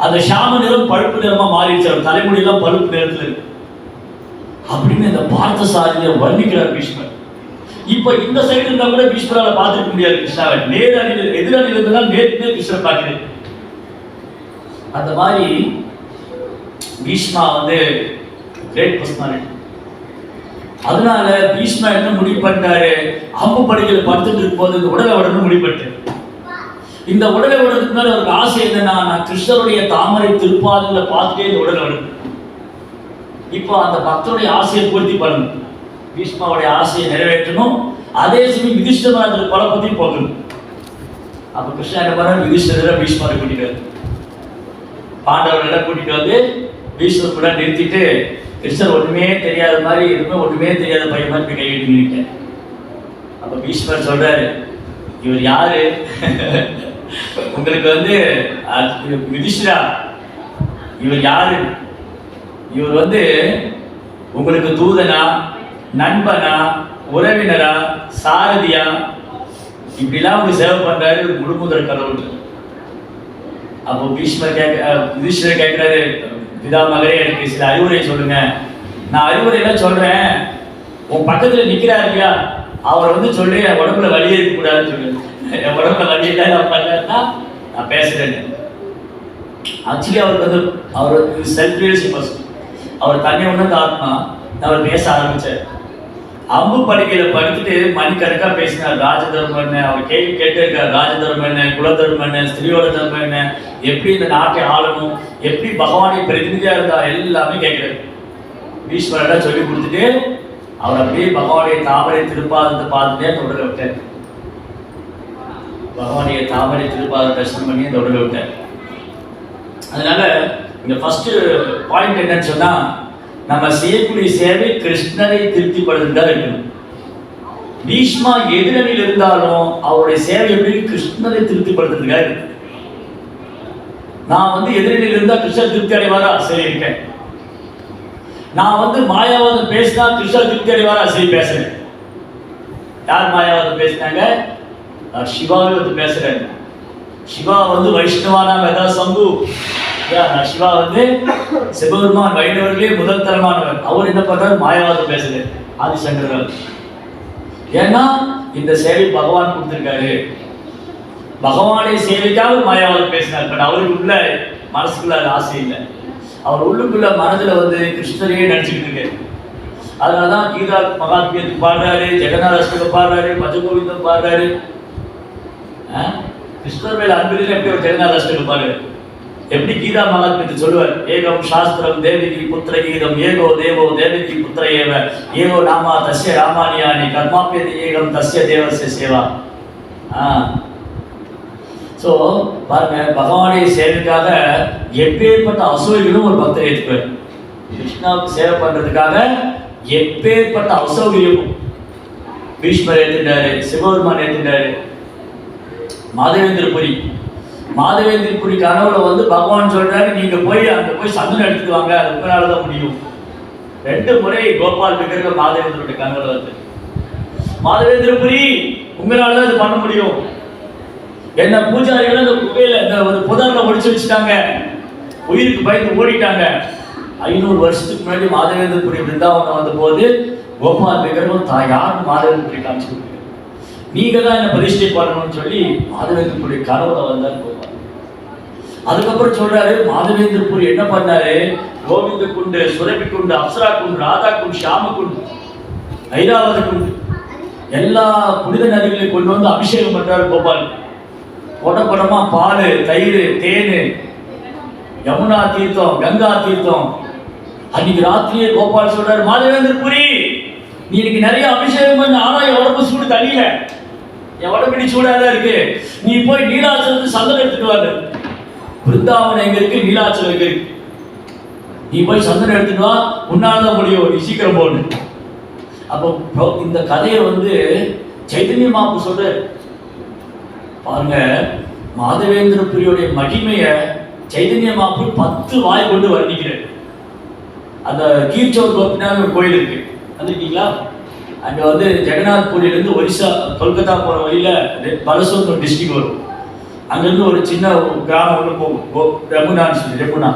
அந்த சாம நிறம் பழுப்பு நிறமா மாறிடுச்சு. அவர் தலைமுடி எல்லாம் பழுப்பு நிறத்துல இருக்கு அப்படின்னு இந்த பார்த்த சாரியை வர்ணிக்கிறார் பீஷ்மர். இப்ப இந்த சைடு இருந்தா கூட பீஷ்மரால பார்த்துக்க முடியாது கிருஷ்ணாவை. நேரடியில் எதிரணியில் இருந்தால் நேர்த்து கிருஷ்ணர் பார்க்கிறேன். அந்த மாதிரி பீஷ்மா வந்து கிரேட் பர்சனாலிட்டி. அதனால பீஷ்மா என்ன முடிவு பண்ணிட்டாரு, அம்பு படைகளை படுத்துட்டு இருக்கும் போது இந்த உடலை விடணும் முடிவு பண்ணிட்டாரு. இந்த உடலை விடுறதுக்கு மேல அவருக்கு ஆசை என்னன்னா, நான் கிருஷ்ணருடைய தாமரை திருப்பாதங்களை பார்த்துட்டே இந்த உடலை விடணும். இப்போ அந்த பக்தருடைய ஆசையை பூர்த்தி பண்ணணும், பீஷ்மாவுடைய ஆசையை நிறைவேற்றணும், அதே சமயம் யுதிஷ்டிர குழப்பத்தையும் போக்கணும். அப்ப கிருஷ்ணா என்ன பண்ண, யுதிஷ்டிர பீஷ்மரை கூட்டிட்டு பாண்டவர்கள் கூட்டிட்டு வந்து பீஷ்மர் கூட நிறுத்திட்டு, கிருஷ்ணர் ஒண்ணுமே தெரியாத மாதிரி எதுவுமே ஒண்ணுமே தெரியாத பையன் மாதிரி கையெழுத்து நிற்க. அப்ப பீஷ்மர் சொல்றாரு, இவர் யாரு உங்களுக்கு வந்து யுதிஷ்டிரா இவர் யாரு, இவர் வந்து உங்களுக்கு தூதனா நண்பனா உறவினரா சாரதியா இப்படிலாம் உங்களுக்கு சேவை பண்றாரு, முழுமுதல் கடவுள். அப்போ பீஷ்மர் யுதிஷ்டிரர் கேட்கிறாரு, பிதாமகரே எனக்கு சில அறிவுரை சொல்லுங்க. நான் அறிவுரையெல்லாம் சொல்றேன், உன் பக்கத்துல நிக்கிறாரு இல்லையா, அவரை வந்து சொல்லி என் உடம்புல வலியே இருக்கக்கூடாதுன்னு சொல்லு. என் உடம்புல வலி இல்லை நான் பண்ணா நான் பேசுறேன். ஆக்சுவலி அவருக்கு வந்து அவர் செல்ஃப் ரியலைசிங் பர்சன், அவர் தன்னை உணர்ந்த ஆத்மா. அவர் பேச ஆரம்பிச்சார். அம்பு படுக்கையில படுத்துட்டு மணிக்கணக்கா பேசினார். ராஜ தர்மம் என்ன, அவர் கேள்வி கேட்டு இருக்கார். ராஜ தர்மம் என்ன, குல தர்மம் என்ன, ஸ்திரீயோட தர்மம் என்ன, எப்படி இந்த நாட்டை ஆளணும், எப்படி பகவானை பிரதிநிதியா இருந்தா எல்லாமே கேட்கிறார். ஈஸ்வரெல்லாம் சொல்லி கொடுத்துட்டு அவர் அப்படியே பகவானுடைய தாமரை திருப்பாதத்தை பார்த்துட்டே அந்த உடலை விட்டார். பகவானுடைய தாமரை திருப்பாத தரிசனம் பண்ணி அந்த உடலை விட்டார். அதனால இந்த ஃபர்ஸ்ட் பாயிண்ட் என்னன்னு சொன்னா, நம்ம செய்யக்கூடிய சேவை கிருஷ்ணரை திருப்திப்படுத்துதான் இருக்கணும். பீஷ்மா எதிரணியில் இருந்தாலும் அவருடைய சேவை எப்படி கிருஷ்ணரை திருப்திப்படுத்துறதுக்காக இருக்கு. நான் வந்து எதிரணியில் இருந்தா கிருஷ்ணர் திருப்தி அடைவாரா, சரி இருக்கேன். நான் வந்து மாயாவாதம் பேசினா கிருஷ்ணர் திருப்தி அடைவாரா, சரி பேசுறேன். யார் மாயாவாதம் பேசினாங்க, சிவாவே வந்து பேசுறேன். சிவா வந்து வைஷ்ணவானா வெதா சம்பு, சிவா வந்து சிவபெருமான் வைணவர்களே முதல் தரமானவர். அவர் என்ன பண்றாரு, மாயாவாதம் பேசுறாரு ஆதிசங்கரர். ஏன்னா இந்த சேவை பகவான் கொடுத்திருக்காரு, பகவானுடைய சேவைக்காக மாயாவாதம் பேசினார். பட் அவருக்கு உள்ள மனசுக்குள்ள அது ஆசை இல்லை, அவர் உள்ளுக்குள்ள மனதுல வந்து கிருஷ்ணரையே நினைச்சுக்கிட்டு இருக்காரு. அதனாலதான் கீதா மகாத்மியத்துக்கு பாடுறாரு, ஜெகநாத அஷ்டகம் பாடுறாரு, பஜகோவிந்தம் பாடுறாரு. கிருஷ்ணர் மேல அன்பில் எப்படி ஒரு ஜெகநாத அஷ்டகம் பாடுறாரு, எப்படி கீதா மகாத்மியத்தை சொல்லுவார். ஏகம் சாஸ்திரம் தேவகி புத்திர கீதம், ஏகோ தேவோ தேவகி புத்திர ஏவ, ஏகோ நாமா தஸ்ய ராமானியானி கர்மாப்பியதி ஏகம் தஸ்ய தேவஸ்ய சேவா. ஸோ பாருங்க, பகவானுடைய சேவைக்காக எப்பேற்பட்ட அசௌகரியமும் ஒரு பக்தர் ஏற்றுப்பார். கிருஷ்ணாவுக்கு சேவை பண்றதுக்காக எப்பேற்பட்ட அசௌகரியமும் பீஷ்மர் ஏற்றுட்டாரு, சிவபெருமான் ஏற்றுட்டாரு. மாதவேந்திரபுரி கனவுல வந்து பகவான் சொல்றாரு, நீங்க போய் அங்க போய் சந்தனம் எடுத்துட்டு வாங்க, அது உங்களாலதான் முடியும். 2 முறை கோபால் விக்கிரக மாதவேந்திரனுடைய கனவுல வந்து, மாதவேந்திரபுரி உங்களாலதான் இது பண்ண முடியும். என்ன பூஜாரிகள் அந்த குகையில இந்த புதர்ல ஒழிச்சு வச்சுட்டாங்க, உயிருக்கு பயந்து ஓடிட்டாங்க. 500 வருஷத்துக்கு முன்னாடி மாதவேந்திரபுரி பிருந்தாவனம் வந்த போது கோபால் விக்கிரகம் யாரும் மாதவேந்திரபுரி காமிச்சு கொடுத்தாங்க. நீங்க தான் என்ன பிரதிஷ்டை பண்ணணும்னு சொல்லி மாதவேந்திரபுரி கனவுல வந்தார் கோபால். அதுக்கப்புறம் சொல்றாரு மாதவேந்திர பூரி என்ன பண்ணாரு, கோவிந்த குண்டு, சுரபி குண்டு, அப்சரா குண்டு, ராதா குண்டு, ஷியாம குண்டு, ஐராவத குண்டு எல்லா புனித நதிகளையும் கொண்டு வந்து அபிஷேகம் பண்றாரு கோபால். கொடப்படமா பால், தயிர், தேன், யமுனா தீர்த்தம், கங்கா தீர்த்தம். அன்னைக்கு ராத்திரியே கோபால் சொல்றாரு, மாதவேந்திர பூரி நீ இன்னைக்கு நிறைய அபிஷேகம் பண்ண, ஆனா என் உடம்பு சூடு தனியில, என் உடம்பு சூடாதான் இருக்கு, நீ போய் நீலாச்சலத்துக்கு சந்தனம் எடுத்துட்டு வாரு. பிருந்தாவனம் எங்க இருக்கு, நீலாச்சலம் எங்க இருக்கு, நீ போய் சந்தனம் எடுத்துட்டு வா, உன்னாலதான் முடியும், நீ சீக்கிரம் போடு. அப்போ இந்த கதையை வந்து சைதன்ய மாப்பு சொல்ற பாருங்க. மாதவேந்திர புரியுடைய மகிமைய சைதன்ய மாப்பு 10 வாய் கொண்டு வர்ணிக்கிறார். அந்த கீர்ச்சோர் கோபிநாத் ஒரு கோயில் இருக்கு, வந்துருக்கீங்களா? அங்க வந்து ஜெகநாத் பூரியிலேருந்து ஒரிசா கொல்கத்தா போற வழியில பலசோர் ஒரு டிஸ்ட்ரிக்ட் வரும். அங்கிருந்து ஒரு சின்ன கிராமம் ஒன்று போகும், ரெமுனான்னு சொல்லி, ரெமுனா.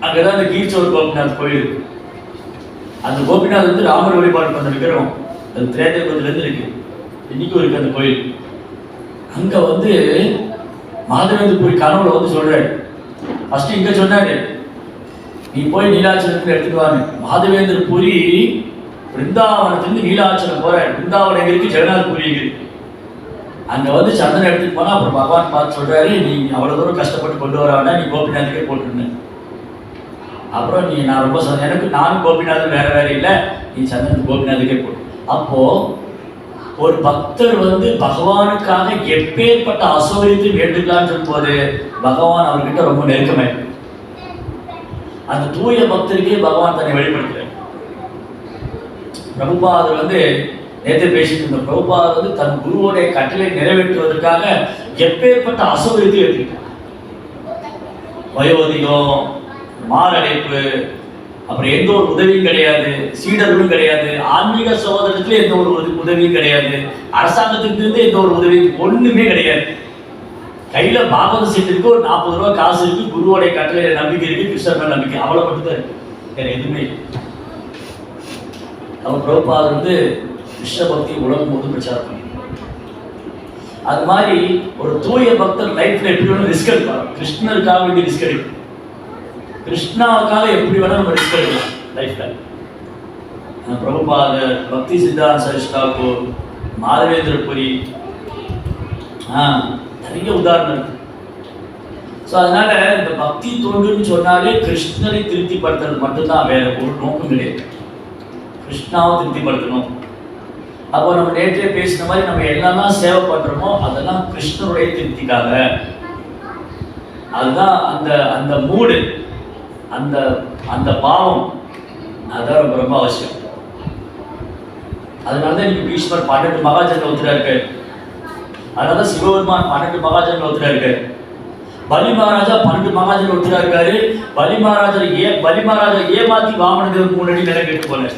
அங்கதான் அந்த கீர்ச்சோர் கோபிநாத் கோயில் இருக்கு. அந்த கோபிநாத் வந்து ராமர் வழிபாடு பண்ண விக்கிரகம், அது திரேதகுலத்திலேருந்து இருக்கு, இன்னைக்கும் இருக்கு அந்த கோயில். அங்க வந்து மாதவேந்திர பூரி கனவுல வந்து சொல்றாரு, ஃபர்ஸ்ட் இங்க சொன்னாரு நீ போய் நீலாச்சலத்துக்கு எடுத்துட்டு வாங்க. மாதவேந்திர பூரி பிருந்தாவனத்துலேருந்து நீலாச்சலம் போற, பிருந்தாவனம் எங்க இருக்கு, ஜெகநாத் பூரி இருக்கு. அங்க வந்து சந்தனம் எடுத்துட்டு போனா அப்புறம் பகவான் பார்த்து சொல்றாரு, நீ அவ்வளவு தூரம் கஷ்டப்பட்டு கொண்டு வர வேண்டாம், நீ கோபிநாத்துக்கே போட்டுருந்தேன். அப்புறம் நீ நான் ரொம்ப எனக்கு நானும் கோபிநாதன் வேற வேற இல்லை, நீ சந்தனத்து கோபிநாத்துக்கே போடு. அப்போ ஒரு பக்தர் வந்து பகவானுக்காக எப்பேற்பட்ட அசௌகரியத்தை வேண்டுக்கலான்னு சொல்லும்போது பகவான் அவர்கிட்ட ரொம்ப நெருக்கமே. அந்த தூய பக்தருக்கே பகவான் தன்னை வெளிப்படுத்துறார். பிரபுபாதர் வந்து நேற்று பேசிட்டு இருந்த பிரபுபாதர் வந்து தன் குருவோடைய கட்டளை நிறைவேற்றுவதற்காக எப்பேற்பட்ட அசௌகரியத்தை எடுத்துக்கிட்டார். வயோதிகம், மாரடைப்பு, அப்புறம் எந்த ஒரு உதவியும் கிடையாது, சீடர்களும் கிடையாது, ஆன்மீக சகோதரத்துல எந்த ஒரு உதவியும் கிடையாது, அரசாங்கத்துக்கு இருந்து எந்த ஒரு உதவியும் ஒண்ணுமே கிடையாது. கையில பாகவத சீட்டு இருக்கு, ஒரு 40 ரூபாய் காசு இருக்கு, குருவோடைய கட்டளையில நம்பிக்கை இருக்கு, கிருஷ்ணர் நம்பிக்கை, அவ்வளவு மட்டும்தான் இருக்கு, வேற எதுவுமே. அவர் பிரபுபாதர் வந்து கிருஷ்ண பக்தி உலகம் முழுவதும் பிரச்சாரம் பண்ணி, அது மாதிரி ஒரு தூய பக்தர் லைஃப்ல எப்படி வேணும் ரிஸ்க் எடுப்பார். கிருஷ்ணருக்காக வேண்டிய ரிஸ்க் எடுக்கும், கிருஷ்ணாவுக்காக எப்படி வேணா நம்ம ரிஸ்க் எடுக்கலாம் லைஃப்ல. பிரபுபாதர், பக்தி சித்தாந்த சரஸ்வதி தாக்கூர், மாதவேந்திர பூரி, நிறைய உதாரணம் இருக்கு. ஸோ அதனால இந்த பக்தி தொண்டுன்னு சொன்னாலே கிருஷ்ணரை திருப்திப்படுத்துறது மட்டும்தான், வேற ஒரு நோக்கம் கிடையாது. கிருஷ்ணாவை திருப்திப்படுத்தணும். அப்போ நம்ம நேற்றே பேசின மாதிரி நம்ம என்னெல்லாம் சேவை பண்றோமோ அதெல்லாம் கிருஷ்ணருடைய திருப்திக்காக. அதுதான் அந்த அந்த மூடு, அந்த அந்த பாவம், அதான் ரொம்ப ரொம்ப அவசியம். அதனாலதான் இன்னைக்கு பீஷ்மர் 12 மகாஜன்ல ஒருத்தரா இருக்கு. அதனாலதான் சிவபெருமான் 12 மகாஜன்ல ஒருத்தரா இருக்கு. பலி மகாராஜா 12 மகாஜன்ல ஒருத்தரா இருக்காரு. பலி மகாராஜா ஏமாத்தி வாமனதேவருக்கு முன்னாடி நிலை கேட்டு போல.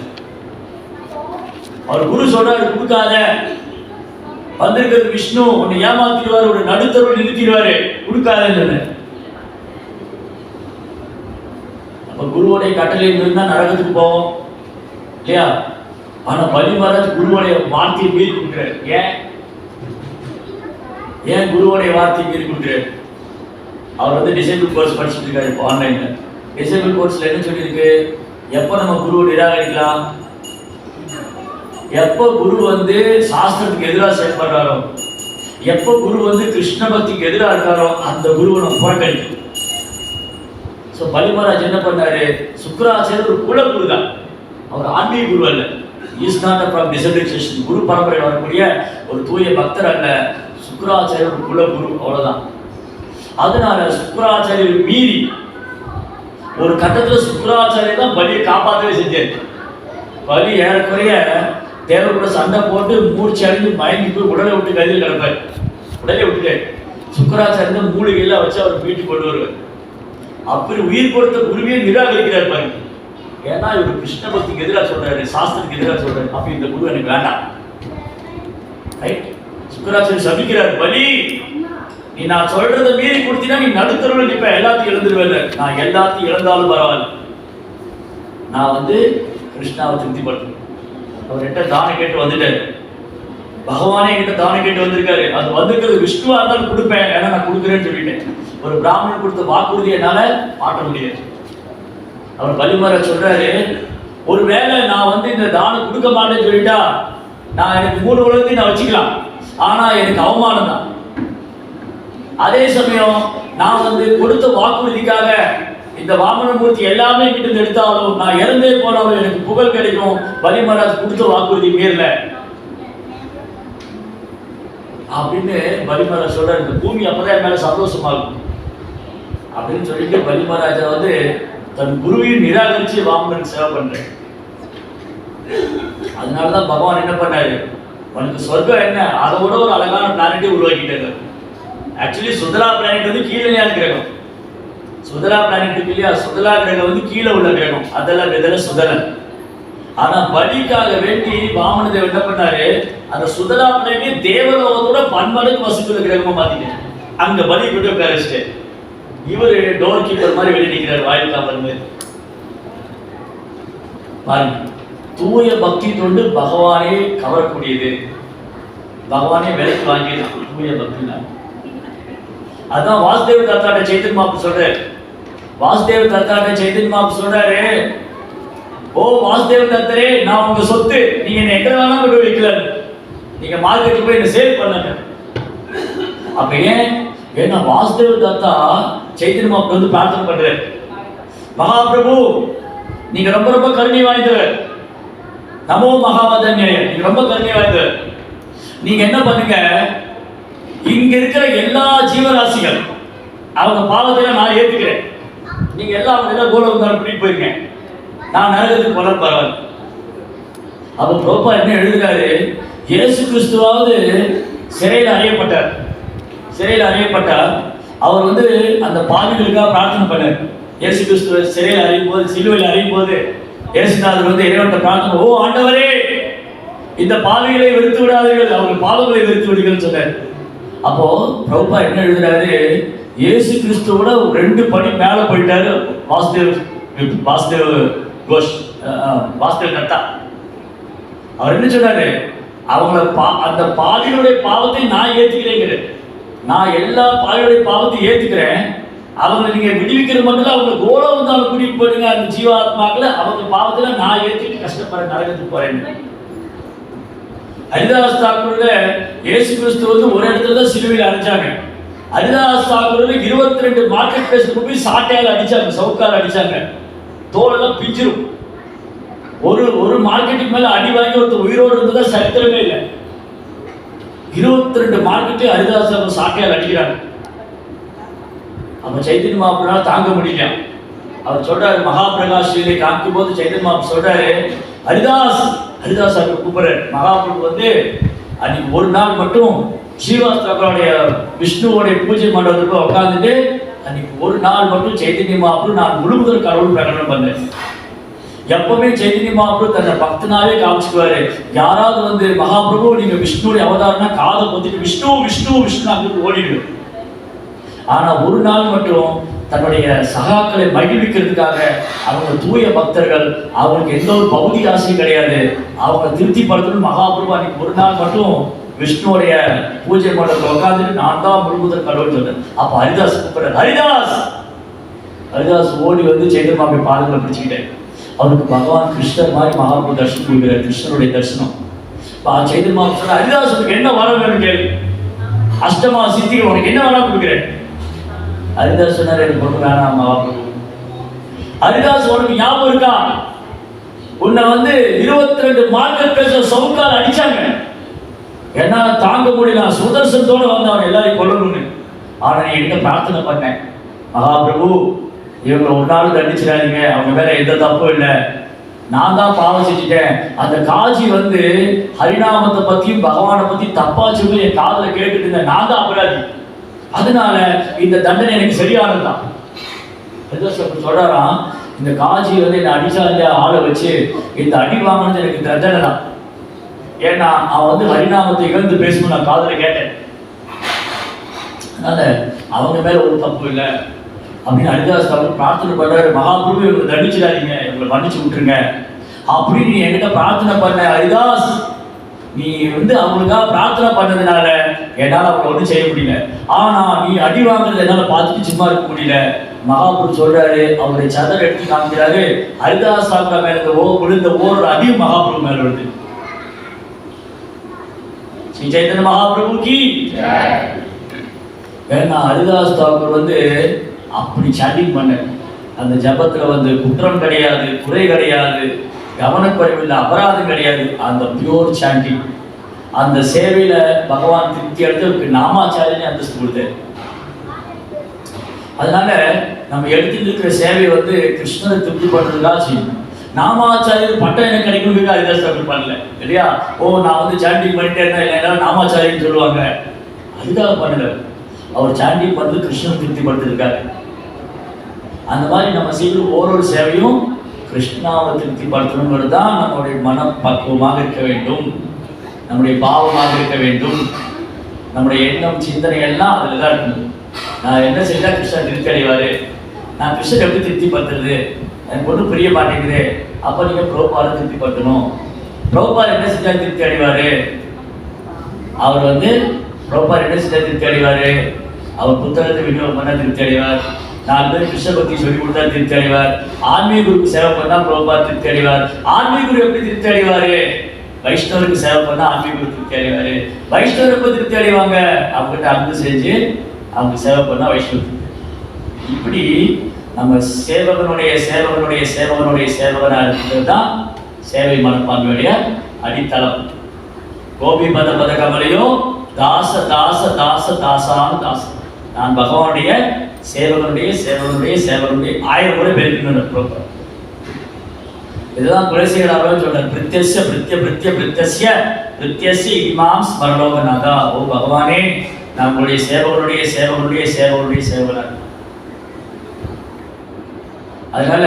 அவர் குரு சொல்றாரு, கொடுக்காத, வந்திருக்கிறது விஷ்ணு, உன்னை ஏமாத்திடுவாரு, ஒரு நடுத்தருள் நிறுத்திடுவாரு, கொடுக்காதன்னு. அப்ப குருவோடைய கட்டளை இருந்தா நரகத்துக்கு போவோம் இல்லையா? ஆனா பலி மகாராஜ் குருவோடைய வார்த்தையை மீறி கொடுக்கிறார். ஏன் குருவோடைய வார்த்தையை மீறி கொடுக்கிறார்? அவர் வந்து டிசேபிள் கோர்ஸ் படிச்சுட்டு இருக்காரு இப்போ ஆன்லைன்ல. டிசேபிள் கோர்ஸ்ல என்ன சொல்லியிருக்கு, எப்போ நம்ம குருவை நிராகரிக்கலாம், எப்போ குரு வந்து சாஸ்திரத்துக்கு எதிராக செயல்படுறாரோ, எப்போ குரு வந்து கிருஷ்ண பக்திக்கு எதிராக இருக்காரோ அந்த குருவை நம்ம புறக்கணிக்கும். ஸோ பலி மகாராஜ் என்ன பண்ணாரு, சுக்கராச்சாரியர் ஒரு குல குரு தான், அவர் ஆன்மீக குரு அல்ல. இஸ் நாட் ஃப்ரம் டிசபிலிட்டேஷன், குரு பரம்பரை வரக்கூடிய ஒரு தூய பக்தர் அல்ல. சுக்கராச்சாரியர் ஒரு குல குரு, அவ்வளவுதான். அதனால சுக்கராச்சாரியர் மீறி ஒரு கட்டத்துல சுக்கராச்சாரியர் தான் பலியை காப்பாற்றவே செஞ்சார். பலி ஏறக்குறைய தேவர் கூட சண்டை போட்டு மூர்ச்சி அடைந்து மயங்கி போய் உடலை விட்டு கையில் கிடப்பார். உடலை விட்டுட்டார். சுக்கராச்சாரியர் மூலிகையெல்லாம் வச்சு அவர் வீட்டுக்கு கொண்டு வருவார். அப்படி உயிர் கொடுத்த குருவியை நிராகரிக்கிறார் பாருங்க. ஏன்னா இவர் கிருஷ்ண பக்திக்கு எதிராக சொல்றாரு, சாஸ்திரத்துக்கு எதிராக சொல்றாரு, அப்ப இந்த குரு எனக்கு வேண்டாம். ரைட்? சுக்கராச்சாரியர் சபிக்கிறார், பலி நீ நான் சொல்றதை மீறி கொடுத்தீங்கன்னா நீ நடுத்தருவில் நிப்ப, எல்லாத்தையும் இழந்துருவேன். நான் எல்லாத்தையும் இழந்தாலும் பரவாயில்ல, நான் வந்து கிருஷ்ணாவை திருப்திப்படுத்தணும். அவர் எட்ட தானம் கேட்டு வந்துட்டாரு. பகவானே என்கிட்ட தானம் கேட்டு வந்திருக்காரு. அது வந்திருக்கிறது விஷ்ணுவா இருந்தாலும் கொடுப்பேன், ஏன்னா நான் கொடுக்குறேன்னு சொல்லிட்டேன். ஒரு பிராமணன் கொடுத்த வாக்குறுதி என்னால மாற்ற முடியாது. அவர் பலிமர சொல்றாரு, ஒருவேளை நான் வந்து இந்த தானம் கொடுக்க மாட்டேன்னு சொல்லிட்டா நான் எனக்கு 3 உலகத்தையும் நான் வச்சுக்கலாம், ஆனா எனக்கு அவமானம் தான். அதே சமயம் நான் வந்து கொடுத்த வாக்குறுதிக்காக இந்த வாமனமூர்த்தி எல்லாமே கிட்ட எடுத்தாலும் நான் இறந்தே போனாலும் எனக்கு புகழ் கிடைக்கும். பலிமராஜ் கொடுத்த வாக்குறுதி மீறல அப்படின்னு பலிமராஜ் சொல்ற. இந்த பூமி அப்பதான் மேல சந்தோஷமாகும் அப்படின்னு சொல்லிட்டு பலிமராஜா வந்து தன் குருவையும் நிராகரிச்சு வாமனன் சேவை பண்றேன். அதனாலதான் பகவான் என்ன பண்ணாரு, உனக்கு சொர்க்கம் என்ன, அதை விட ஒரு அழகான பிளானட்டே உருவாக்கிட்டாரு. ஆக்சுவலி சுதலா பிளானட் வந்து கீழே கிரகம். சுதலா பிளானட் இல்லையா, சுதலா கிரகம் வந்து கீழே உள்ள கிரகம், அதெல்லாம் விதல சுதலன். ஆனா பலிக்காக வேண்டி வாமனதேவன் என்ன பண்ணாரு, அந்த சுதலா பிளானட்டே தேவலோகத்தோட பன்மடங்கு வசிக்குள்ள கிரகமா மாத்திட்டாரு. அங்க பலி கொண்டு உட்காரிச்சிட்டு இவரு டோர் கீப்பர் மாதிரி வெளியே நிற்கிறார், வாயில் காப்பர் மாதிரி. பாருங்க, தூய பக்தி தொண்டு பகவானே கவரக்கூடியது, பகவானே விலைக்கு வாங்கிடலாம் தூய பக்தினா. அதான் வாசுதேவ தத்தாட்ட சைத்தன்ய மகாபிரபு சொல்றாரு. வாசுதேவ தத்தாட்ட சைத்தன்ய மகாபிரபு சொல்றாரு, ஓ வாசுதேவ தத்தரே, நான் உங்க சொத்து, நீங்க என்ன எங்க வேணா கொண்டு வைக்கலாம், நீங்க மார்க்கெட்டுக்கு போய் என்ன சேல் பண்ணுங்க. அப்ப ஏன்னா வாசுதேவ தத்தா சைத்தன்ய மகாபிரபு வந்து பிரார்த்தனை பண்றாரு, மகாபிரபு நீங்க ரொம்ப ரொம்ப கருணை வாய்ந்தவர், நமோ மகாவதன்ய, நீங்க ரொம்ப கருணை வாய்ந்தவர். நீங்க என்ன பண்ணுங்க, இங்க இருக்கிற எல்லா ஜீவராசிகள் அவங்க பாவத்தை நான் ஏத்துக்கிறேன், நீங்க எல்லாம் அவங்க எல்லாம் கோலவந்தாரம் பண்ணிட்டு போயிருங்க, நான் நரகத்துக்கு போல பரவாயில்ல. அப்ப புரோபா என்ன எழுதுறாரு, இயேசு கிறிஸ்துவாவது சிறையில் அறையப்பட்டார். சிறையில் அறையப்பட்டார், அவர் வந்து அந்த பாவிகளுக்காக பிரார்த்தனை பண்ணார். இயேசு கிறிஸ்துவ சிறையில் அறையும் போது, சிலுவையில் அறையும் போது இயேசுநாதர் வந்து இறைவன்கிட்ட பிரார்த்தனை, ஓ ஆண்டவரே இந்த பாவிகளை வெறுத்து விடாதீர்கள், அவங்க பாவங்களை வெறுத்து விடுங்கள் சொன்னார். அப்போ பிரபுபா என்ன எழுதுறாரு, இயேசு கிறிஸ்துவோட 2 படி மேல போயிட்டாரு வாசுதேவ் கோஷ், வாசுதேவ் தத்தா. அவர் என்ன சொன்னாரு, அவங்கள அந்த பாவிகளுடைய பாவத்தை நான் ஏத்துக்கிறேங்கிற, நான் எல்லா பாவிகளுடைய பாவத்தை ஏத்துக்கிறேன், அவங்க நீங்க விடுவிக்கிறது மட்டும் இல்ல, அவங்க கோலம் வந்தாலும் கூட்டிட்டு போடுங்க அந்த ஜீவாத்மாக்களை, அவங்க பாவத்துல நான் ஏற்றிட்டு கஷ்டப்படுற நரகத்துக்கு போறேன். ஹரிதாஸ் தாக்கூர்ல இயேசு கிறிஸ்து வந்து ஒரு இடத்துல தான் சிலுவையில் அடிச்சாங்க. ஹரிதாஸ் தாக்கூர்ல 22 மார்க்கெட் பிளேஸ்ல போய் சாட்டையால அடிச்சாங்க, சவுக்கால அடிச்சாங்க, தோலெல்லாம் பிஞ்சிரும். ஒரு மார்க்கெட்டுக்கு மேல அடி வாங்கி ஒருத்தர் உயிரோடு இருந்ததா சரித்திரமே இல்லை. 22 மார்க்கெட்டு ஹரிதாஸ் சாட்டையால் அடிக்கிறாங்க. அப்ப சைத்தன்ய மகாபிரபுனால தாங்க முடியல. அவர் சொல்றாரு, மகாபிரகாஷ் லீலை காமிக்கும் போது சைத்தன்ய மகாபிரபு சொல்றாரு, ஹரிதாஸ் அவருக்கு கூப்பிடுறாரு. மகாபிரபு வந்து அன்னைக்கு ஒரு நாள் மட்டும் ஸ்ரீவாஸ்தவருடைய விஷ்ணுவோடைய பூஜை மண்டபத்துக்கு உட்காந்துட்டு அன்னைக்கு ஒரு நாள் மட்டும் சைத்தன்ய மகாபிரபு நான் முழுமுதல் கடவுள் பிரகடனம் பண்ணேன். எப்பவுமே சைத்தன்ய மகாபிரபு தன்னை பக்தனாவே காமிச்சுக்குவாரு. யாராவது வந்து மகாபிரபு நீங்க விஷ்ணுடைய அவதாரம்னா காதை பொத்திட்டு விஷ்ணு விஷ்ணு விஷ்ணு அங்கிட்டு ஓடிடு. ஆனா ஒரு நாள் மட்டும் தன்னுடைய சகாக்களை மகிழ்விக்கிறதுக்காக, அவங்க தூய பக்தர்கள், அவங்களுக்கு எந்த ஒரு பௌதிக ஆசையும் கிடையாது, அவங்க திருப்திப்படுத்தணும் மகாபிரபு அன்னைக்கு ஒரு நாள் மட்டும் விஷ்ணுடைய பூஜை மண்டபத்தில் உட்காந்துட்டு நான் தான் முழுமுதல் கடவுள் சொன்னேன். அப்ப ஹரிதாஸ் கூப்பிடுறாரு, ஹரிதாஸ் ஓடி வந்து சைத்தன்ய மகாபிரபு பாதங்களை பிடிச்சுக்கிட்டேன். அவருக்கு பகவான் கிருஷ்ணர் மாதிரி மகாபிரபு தரிசனம் கொடுக்கிறார், கிருஷ்ணருடைய தரிசனம். சைத்தன்ய மகாபிரபு சொல்ற, ஹரிதாஸ் உனக்கு என்ன வரம் வேணும் கேள்வி, அஷ்டமா சித்தி உனக்கு என்ன வரம் கொடுக்குறேன். ஹரிதாஸ் சொன்னார், எனக்கு ஒண்ணு வேணாம் மகாபிரபு. ஹரிதாஸ் உனக்கு ஞாபகம் இருக்கா, உன்னை வந்து 22 மார்க்கெட் பேச சவுக்கால் அடிச்சாங்க, என்னால தாங்க முடியல, சுதர்சனத்தோட வந்து அவன் எல்லாரையும் கொல்லணும்னு. ஆனா நீ என்ன பிரார்த்தனை பண்ணேன், மகாபிரபு இவங்களை ஒரு நாள் தண்டிச்சிடாதீங்க, அவங்க மேல எந்த தப்பும் இல்லை, நான் தான் பாவம் செஞ்சுட்டேன். அந்த காஜி வந்து ஹரிநாமத்தை பத்தியும் பகவானை பத்தி தப்பா சொல்லி என் காதுல கேட்டுட்டு இருந்தேன், நான் தான் அபராதி, அதனால இந்த தண்டனை எனக்கு சரியானதுதான். சொல்றாராம், இந்த காஜி வந்து என்ன அடிச்சாங்க ஆளை வச்சு இந்த அடி வாங்கினது எனக்கு தண்டனை தான். ஏன்னா அவன் வந்து ஹரிநாமத்தை இழந்து பேசணும் நான் காதுல கேட்டேன், அதனால அவங்க மேல ஒரு தப்பு இல்லை அப்படின்னு ஹரிதாஸ் அவர் பிரார்த்தனை பண்றாரு. மகாபிரபு இவங்களை தண்டிச்சிடாதீங்க, இவங்களை மன்னிச்சு விட்டுருங்க அப்படின்னு நீ என்கிட்ட பிரார்த்தனை பண்ண ஹரிதாஸ், நீ வந்து அவங்களுக்காக பிரார்த்தனை பண்ணதுனால என்னால் அவங்க ஒன்றும் செய்ய முடியல. ஆனா நீ அடி வாங்குறது என்னால் பார்த்துட்டு சும்மா இருக்க முடியல. மகாபுரு சொல்றாரு, அவருடைய சதர் எடுத்து காமிக்கிறாரு, ஹரிதாஸ் தாக்கூர் மேல விழுந்த ஒவ்வொரு அடியும் மகாபுரு மேல விழுது. ஸ்ரீ சைத்தன்ய மகாபிரபுக்கு. ஏன்னா ஹரிதாஸ் தாக்கூர் வந்து அப்படி சாண்டிங் பண்ண, அந்த ஜபத்துல வந்து குற்றம் கிடையாது, குறை கிடையாது, கவனக்குறைவில்லை, அபராதம் கிடையாது. அந்த பியூர் சாண்டிங், அந்த சேவையில பகவான் திருப்தி எடுத்து நாமாச்சாரியனே அந்தஸ்து கொடுத்தாரு. அதனால நம்ம எடுத்துட்டு இருக்கிற சேவை வந்து கிருஷ்ணரை திருப்தி பண்றதுக்காக செய்யணும். நாமாச்சாரியர் பட்டம் எனக்கு கிடைக்கணும் ஹரிதாஸ் தாக்கூர் பண்ணல இல்லையா? நான் வந்து சாண்டிங் பண்ணிட்டே இருந்தேன், எல்லாரும் நாமாச்சாரியன்னு சொல்லுவாங்க, அதுக்காக பண்ணல. அவர் சாண்டிங் பண்ணது கிருஷ்ணன் திருப்தி படுத்திருக்காரு. அந்த மாதிரி நம்ம செய்கிற ஒவ்வொரு சேவையும் கிருஷ்ணாவை திருப்தி படுத்தணுங்கிறது தான் நம்முடைய மனம் பக்குவமாக இருக்க வேண்டும், நம்முடைய பாவமாக இருக்க வேண்டும், நம்முடைய எண்ணம் சிந்தனை எல்லாம் அதில் தான் இருக்கணும். நான் என்ன செஞ்சால் கிருஷ்ணன் திருப்தி அடைவார், நான் கிருஷ்ணன் எப்படி திருப்தி படுத்துறது, எனக்கு ஒன்றும் புரிய மாட்டேங்குது. அப்போ நீங்கள் பிரபுபாதை திருப்தி படுத்தணும். பிரபுபாதை என்ன செஞ்சால் திருப்தி அடைவார்? அவர் வந்து பிரபுபாதை என்ன செஞ்சால் திருப்தி அடைவார்? அவர் புத்தகத்தை விநியோகம் பண்ணால் திருப்தி அடைவார். 4 பேர் கிருஷ்ண பக்தி சொல்லி கொடுத்தா திருப்தி அடைவார். ஆன்மீக குருக்கு சேவை பண்ணா பிரபுபாதை திருப்தி அடைவார். ஆன்மீக குரு எப்படி திருப்தி அடைவாரு? வைஷ்ணவருக்கு சேவை பண்ணா ஆன்மீக குரு திருப்தி அடைவாரு. வைஷ்ணவர் எப்போ திருப்தி அடைவாங்க? அவங்ககிட்ட அன்பு செஞ்சு அவங்க சேவை பண்ணா வைஷ்ணவர். இப்படி நம்ம சேவகனுடைய சேவகனா இருக்கிறது தான் சேவை மனப்பான்மையுடைய அடித்தளம். கோபி பத பத கமலையோ தாச தாச தாச தாசான தாச, நான் பகவானுடைய சேவகனுடைய 1000 முறை பெருக்கணும். இதுதான் துளசிகளாக சொல்றார், பிரித்யஸ்ய பிரித்ய பிரித்ய பிரித்யஸ்ய பிரித்யஸ்ய இமாம் ஸ்மரணோகநாதா. ஓ பகவானே, நம்முடைய சேவகனுடைய சேவகனாக. அதனால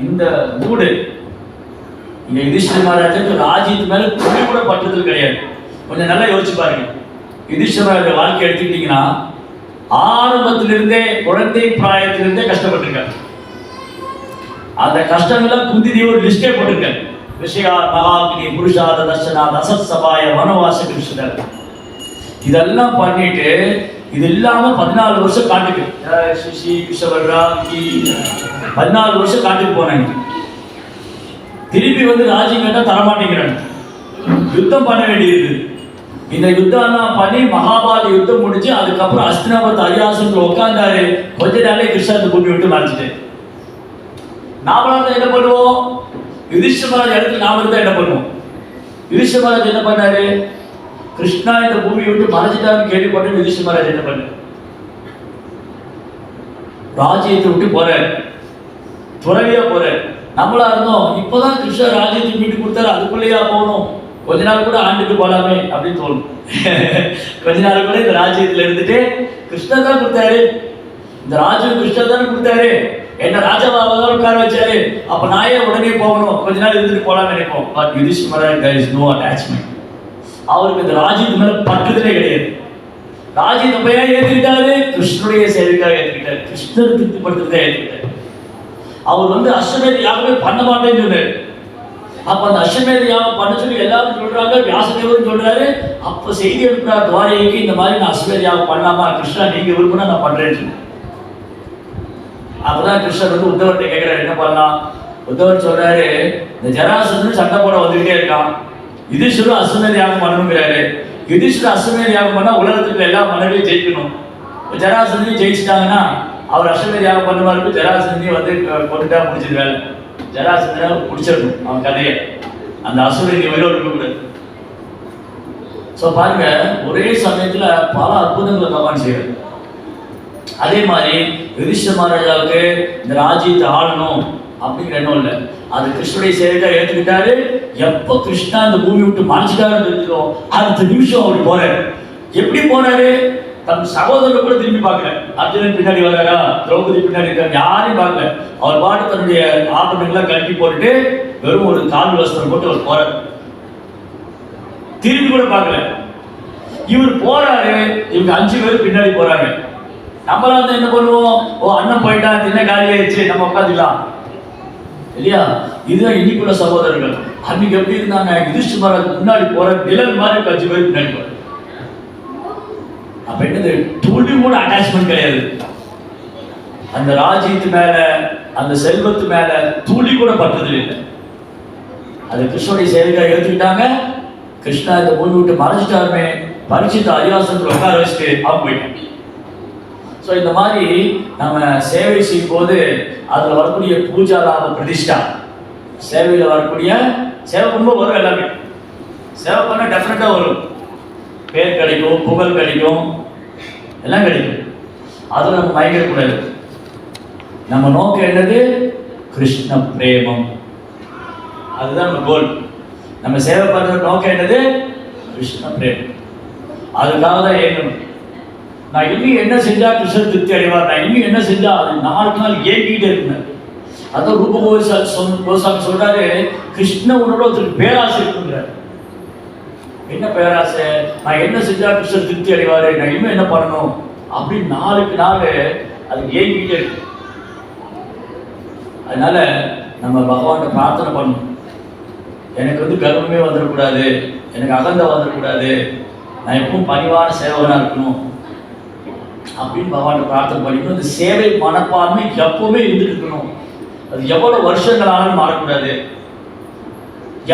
இந்த மூடு இங்க யுதிஷ்டிர மகாராஜுக்கு ராஜ்யத்து மேல துணி கூட பற்றுதல் கிடையாது. கொஞ்சம் நல்லா யோசிச்சு பாருங்க. யுதிஷ்டிர மகாராஜ வாழ்க்கை எடுத்துக்கிட்டீங்கன்னா ஆரம்பத்திலிருந்தே, குழந்தை பிராயத்திலிருந்தே கஷ்டப்பட்டிருக்காரு. அந்த கஷ்டங்கள்லாம் குந்தி தேவி ஒரு லிஸ்டே போட்டிருக்காரு. விஷயா மகாக்னி புருஷாத தர்ஷனா ரசத் சபாய வனவாச கிருஷ்ணர், இதெல்லாம் பண்ணிட்டு இது இல்லாம 14 வருஷம் காட்டுக்கு 14 வருஷம் காட்டுக்கு போனாங்க. திருப்பி வந்து ராஜ்யம் கேட்டா தரமாட்டேங்கிறாங்க. யுத்தம் பண்ண வேண்டியது. இந்த யுத்தம் எல்லாம் பண்ணி மகாபாரத யுத்தம் முடிச்சு அதுக்கப்புறம் அஸ்தினாபுரத்து அரியாசன் உட்கார்ந்தாரு. கொஞ்ச நாளே கிருஷ்ணத்தை கூட்டி விட்டு மறைச்சிட்டு நாமளாக என்ன பண்ணுவோம்? யுதிஷ்டிர மகாராஜ் இடத்துல நாம இருந்தா என்ன பண்ணுவோம்? யுதிஷ்டிர மகாராஜ் என்ன பண்ணாரு? கிருஷ்ணா இந்த பூமியை விட்டு மறைச்சிட்டாருன்னு கேள்விப்பட்டு யுதிஷ்டிர மகாராஜ் என்ன பண்ண? ராஜ்யத்தை விட்டு போறாரு, துறவியா போறாரு. நம்மளா இருந்தோம், இப்பதான் கிருஷ்ணா ராஜ்யத்தை மீட்டு கொடுத்தாரு, அதுக்குள்ளேயா போகணும்? கொஞ்ச நாள் கூட ஆண்டுக்கு போலாமே அப்படின்னு தோணும். கொஞ்ச நாள் கூட இந்த ராஜ்யத்துல இருந்துட்டு கிருஷ்ணா தான் கொடுத்தாரு, இந்த ராஜ்யம் கிருஷ்ணா தான் கொடுத்தாரு, என்ன ராஜாவாக தான் உட்கார வச்சாரு, அப்ப நான் ஏன் உடனே போகணும்? கொஞ்ச நாள் இருந்துட்டு போலாம்னு நினைப்போம். But Yudhishthira Maharaj there is no attachment. அவருக்கு இந்த ராஜ்யத்து மேல பற்றுதலே கிடையாது. ராஜ்யத்தை போய் ஏற்றுக்கிட்டாரு, கிருஷ்ணனுடைய சேவைக்காக ஏற்றுக்கிட்டாரு, கிருஷ்ணர் திருப்திப்படுத்துறதை ஏற்றுக்கிட்டாரு. அவர் வந்து அஸ்வமேத யாகமே பண்ண மாட்டேன்னு சொன்னாரு. அப்ப அந்த அஸ்வமேத யாகம் பண்ண சொல்லி எல்லாரும் சொல்றாங்க, வியாசதேவரும் சொல்றாரு. அப்ப செய்தி எடுக்கிறார் துவாரகைக்கு, இந்த மாதிரி நான் அஸ்வமேத யாகம் பண்ணலாமா கிருஷ்ணா, நீங்க விரும்பினா நான் பண்றேன்னு சொல்லி. அப்பதான் கிருஷ்ணர் வந்து உத்தவர்கிட்ட கேட்கிறாரு, என்ன பண்ணலாம்? உத்தவர் சொல்றாரு, இந்த ஜராசந்தன் சண்டை போட வந்துகிட்டே இருக்கான், யுதிஷ்டிரர் அஸ்வமேத யாகம் பண்ணணுங்கிறாரு. யுதிஷ்டிரர் அஸ்வமேத யாகம் பண்ணா உலகத்துக்கு எல்லா மன்னரையும் ஜெயிக்கணும். ஜராசந்தையும் ஜெயிச்சிட்டாங்கன்னா அவர் அஸ்வமேத யாகம் பண்ணுவாருக்கு, ஜராசந்தையும் வந்து கொண்டுட்டா முடிச்சது வேலை. ஜராசந்தனை பிடிச்சிருக்கும் அவன் கதையை, அந்த அசுரனை உயிரோடு இருக்கக்கூடாது. ஸோ பாருங்க, ஒரே சமயத்துல பல அற்புதங்களை பகவான் செய்யறாரு. அதே மாதிரி யுதிஷ்டிர மகாராஜாவுக்கு இந்த ராஜ்யத்தை ஆளணும் அப்படிங்கிற எண்ணம் இல்லை, அது கிருஷ்ணனுடைய சேவைக்காக ஏற்றுக்கிட்டாரு. எப்போ கிருஷ்ணா இந்த பூமி விட்டு மறைச்சிட்டாருன்னு தெரிஞ்சுக்கோ, அடுத்த நிமிஷம் அவர் போறாரு. எப்படி போனாரு? தன் சகோதரர் கூட திரும்பி பார்க்கல. அர்ஜுனன் பின்னாடி வர்றாரா, திரௌபதி பின்னாடி இருக்காரு, யாரையும் பார்க்கல. அவர் பாட்டு தன்னுடைய ஆபரணங்கள்லாம் கட்டி போட்டுட்டு வெறும் ஒரு கால் வஸ்திரம் போட்டு அவர் போறாரு. திரும்பி கூட பார்க்கல. இவர் போறாரு, இவங்க 5 பேர் பின்னாடி போறாங்க. நம்மளால வந்து என்ன பண்ணுவோம்? அண்ணன் போயிட்டான், தின்ன காலி ஆயிடுச்சு, நம்ம உட்காந்துக்கலாம் இல்லையா? இதுதான் இன்னைக்குள்ள சகோதரர்கள். அன்னைக்கு எப்படி இருந்தாங்க, யுதிஷ்டிர மகாராஜ் முன்னாடி போற நிழல் மாதிரி 5 பேர் பின்னாடி போற. அப்ப என்னது, துளி கூட அட்டாச்மெண்ட் கிடையாது. அந்த ராஜ்யத்து மேல, அந்த செல்வத்து மேல துளி கூட பட்டது இல்லை. அது கிருஷ்ணனுடைய சேவைக்காக எடுத்துக்கிட்டாங்க. கிருஷ்ணா இந்த பூமி விட்டு மறைச்சிட்டாருமே, பரிசுத்த அரியாசனத்தில் உட்கார வச்சுட்டு அவங்க போயிட்டாங்க. ஸோ இந்த மாதிரி நம்ம சேவை செய்யும் போது அதில் வரக்கூடிய பூஜா லாப பிரதிஷ்டா, சேவையில் வரக்கூடிய சேவை பண்ணும்போது வரும். எல்லாமே சேவை பண்ண டெஃபினட்டாக வரும். பேர் கிடைக்கும், புகழ் கிடைக்கும், எல்லாம் கிடைக்கும். அதில் நம்ம மயங்கிடக்கூடாது. நம்ம நோக்கம் என்னது, கிருஷ்ண பிரேமம். அதுதான் நம்ம கோல். நம்ம சேவை பண்ணுற நோக்கம் என்னது, கிருஷ்ண பிரேமம். அதுக்காக தான் ஏங்கணும். நான் இன்னும் என்ன செஞ்சா கிருஷ்ணன் திருப்தி அடைவார், நான் இன்னும் என்ன செஞ்சா அது நாளுக்கு நாள் ஏங்கிட்டே இருக்குங்க. அதான் ரூப கோசாமி சொல்றாரு, கிருஷ்ண உணர்வு ஒருத்தருக்கு பேராசை இருக்குங்கிறார். என்ன பேராசை, நான் என்ன செஞ்சா கிருஷ்ணன் திருப்தி அடைவாரு, நான் இன்னும் என்ன பண்ணணும் அப்படின்னு நாளுக்கு நாள் அது ஏங்கிட்டே இருக்கு. அதனால நம்ம பகவான்கிட்ட பிரார்த்தனை பண்ணணும். எனக்கு வந்து கர்வமே வந்துடக்கூடாது, எனக்கு அகந்த வந்துடக்கூடாது, நான் எப்பவும் பணிவான சேவகனாக இருக்கணும் அப்படின்னு பகவான்கிட்ட பிரார்த்தனை பண்ணிக்கணும். இந்த சேவை மனப்பான்மை எப்பவுமே இருந்துட்டு இருக்கணும். அது எவ்வளவு வருஷங்களாலும் மாறக்கூடாது.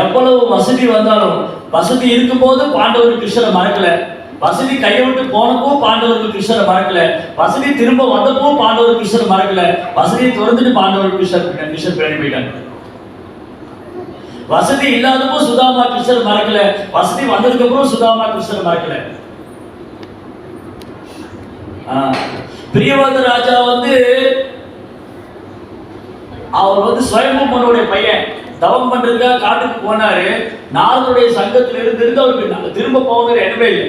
எவ்வளவு வசதி வந்தாலும், வசதி இருக்கும்போது பாண்டவர் கிருஷ்ணரை மறக்கல, வசதி கையை விட்டு போனப்போ பாண்டவர்கள் கிருஷ்ணரை மறக்கல, வசதி திரும்ப வந்தப்போ பாண்டவர் கிருஷ்ணரை மறக்கல, வசதியை திறந்துட்டு பாண்டவர் கிருஷ்ணர் பின்னாடி போயிட்டாங்க. வசதி இல்லாதப்போ சுதாமா கிருஷ்ணர் மறக்கல, வசதி வந்ததுக்கு அப்புறம் சுதாமா கிருஷ்ணர் மறக்கல. பிரியவர்த ராஜா வந்து அவர் வந்து ஸ்வயம்புமனுடைய பையன், தவம் பண்றதுக்காக காட்டுக்கு போனாரு. நாரதுடைய சங்கத்தில் இருந்து அவருக்கு திரும்ப போகிற எண்ணமே இல்லை.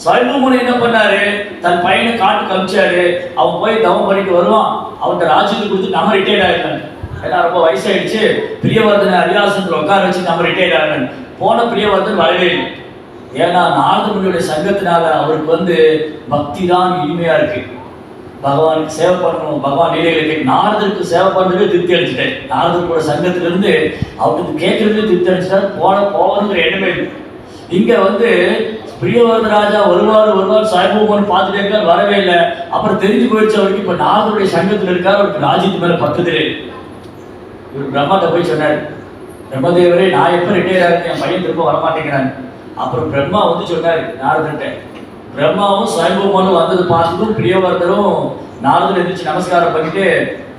ஸ்வயம்புமனு என்ன பண்ணாரு, தன் பையனை காட்டுக்கு அனுப்பிச்சாரு. அவன் போய் தவம் பண்ணிட்டு வருவான், அவன்கிட்ட ராஜ்யத்தை கொடுத்து நம்ம ரிட்டையர்ட் ஆகிடலாம். ஏன்னா ரொம்ப வயசாயிடுச்சு, பிரியவர்தனை அரியாசனத்தில் உட்கார வச்சு நம்ம ரிட்டையர்ட் ஆகலாம். போன பிரியவர்தன் வரவே இல்லை. ஏன்னா நாரதமுனியுடைய சங்கத்தினால அவருக்கு வந்து பக்தி தான் இனிமையா இருக்கு. பகவானுக்கு சேவை பண்ணணும், பகவான் லீலைகளுக்கு. நாரதருக்கு சேவை பண்ணுறதுக்கு திருப்தி அடிச்சுட்டேன். நாரதரோட சங்கத்திலிருந்து அவருக்கு கேட்கறதுக்கு திருப்தி அடிச்சுட்டாரு. போகணுங்கிற எண்ணமே இல்லை. இங்க வந்து பிரியவர்த ராஜா வருவார் சாய்பூமன் பார்த்துட்டே இருக்கார், வரவே இல்லை. அப்புறம் தெரிஞ்சு போயிடுச்சு அவருக்கு, இப்ப நாரதருடைய சங்கத்தில் இருக்கார், அவருக்கு ராஜ்யத்து மேல பக்கத்திலே. இவர் பிரம்மாட்ட போய் சொன்னார், பிரம்மதேவரே நான் எப்ப ரிட்டையர் ஆகிறேன், என் பையன் திரும்ப வரமாட்டேங்கிறாங்க. அப்புறம் பிரம்மா வந்து சொன்னார் நாரதர்கிட்ட. பிரம்மாவும் சாய்பூமனும் வந்தது பார்த்துட்டும் பிரியவர்தரும் நாரதர் எழுந்திரிச்சு நமஸ்காரம் பண்ணிட்டு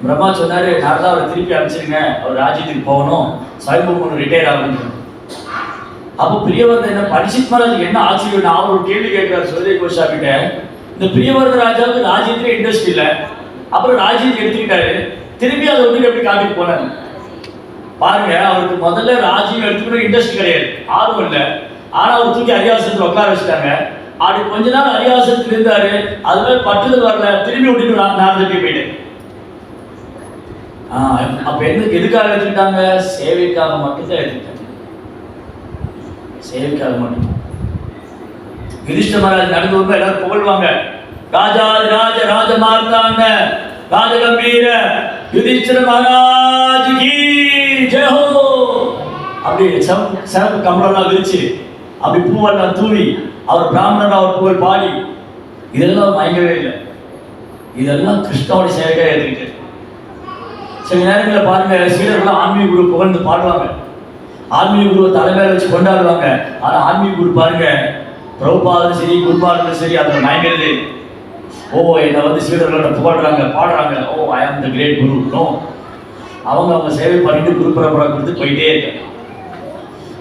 பிரம்மா சொன்னாரு, நாரதா அவரை திருப்பி அனுப்பிச்சிருங்க, அவர் ராஜ்யத்துக்கு போகணும், சாய்பூமன் ரிட்டையர் ஆகணும். அப்போ பிரியவர்தன் என்ன, பரிசித் மகாராஜ் என்ன ஆச்சரியம், நான் ஒரு கேள்வி கேட்கிறார் சுரதேவ் கோசாமிட்ட. இந்த பிரியவர்த ராஜாவுக்கு ராஜ்யத்திலே இன்ட்ரெஸ்ட் இல்லை, அப்புறம் ராஜ்யத்தை எடுத்துக்கிட்டாரு, திரும்பி அதை வந்து எப்படி காட்டுக்கு போனாரு பாருங்க. அவருக்கு முதல்ல ராஜ்யம் எடுத்துக்கிற இன்ட்ரெஸ்ட் கிடையாது, ஆர்வம் இல்லை. ஆனா அவர் தூக்கி அரியாசனத்தில் உட்கார வச்சுட்டாங்க. அப்படி கொஞ்ச நாள் அரியாசனத்தில் இருந்தாரு, அதுவே பட்டுதல் வரல, திரும்பி விட்டுட்டு நாரதர்கிட்ட போயிட்டு. அப்ப எதுக்காக எடுத்துக்கிட்டாங்க, சேவைக்காக மட்டும்தான் எடுத்துக்கிட்டாங்க, சேவைக்காக மட்டும். யுதிஷ்டிர மகாராஜ் நடந்து வரும்போது எல்லாரும் புகழ்வாங்க, ராஜ ராஜ மார்த்தாண்ட ராஜகம்பீர யுதிஷ்டிர மகாராஜ் கி ஜெய் ஹோ. அப்படி சிறப்பு கமலெல்லாம் விரிச்சு, அப்படி பூவெல்லாம் தூவி, அவர் பிராமணர் அவர் புகழ் பாடி, இதெல்லாம் மயங்கவே இல்லை. இதெல்லாம் கிருஷ்ணாவுடைய சேவைக்காக எடுத்துக்கிட்டு. சில நேரங்களில் பாருங்க, சீடர்கள் ஆன்மீக குரு புகழ்ந்து பாடுவாங்க, ஆன்மீக குருவை தலைமையில வச்சு கொண்டாடுவாங்க. ஆனா ஆன்மீக குரு பாருங்க, பிரபுபாதரும் சரி குருபாதரும் சரி அதில் மயங்கிறது. ஓ என்னை வந்து சீடர்களோட புகழ்றாங்க பாடுறாங்க, ஓ ஐ ஆம் த கிரேட் குரு. நோ, அவங்க சேவை பண்ணிட்டு குரு பரம்பரை கொடுத்து போயிட்டே இருக்காங்க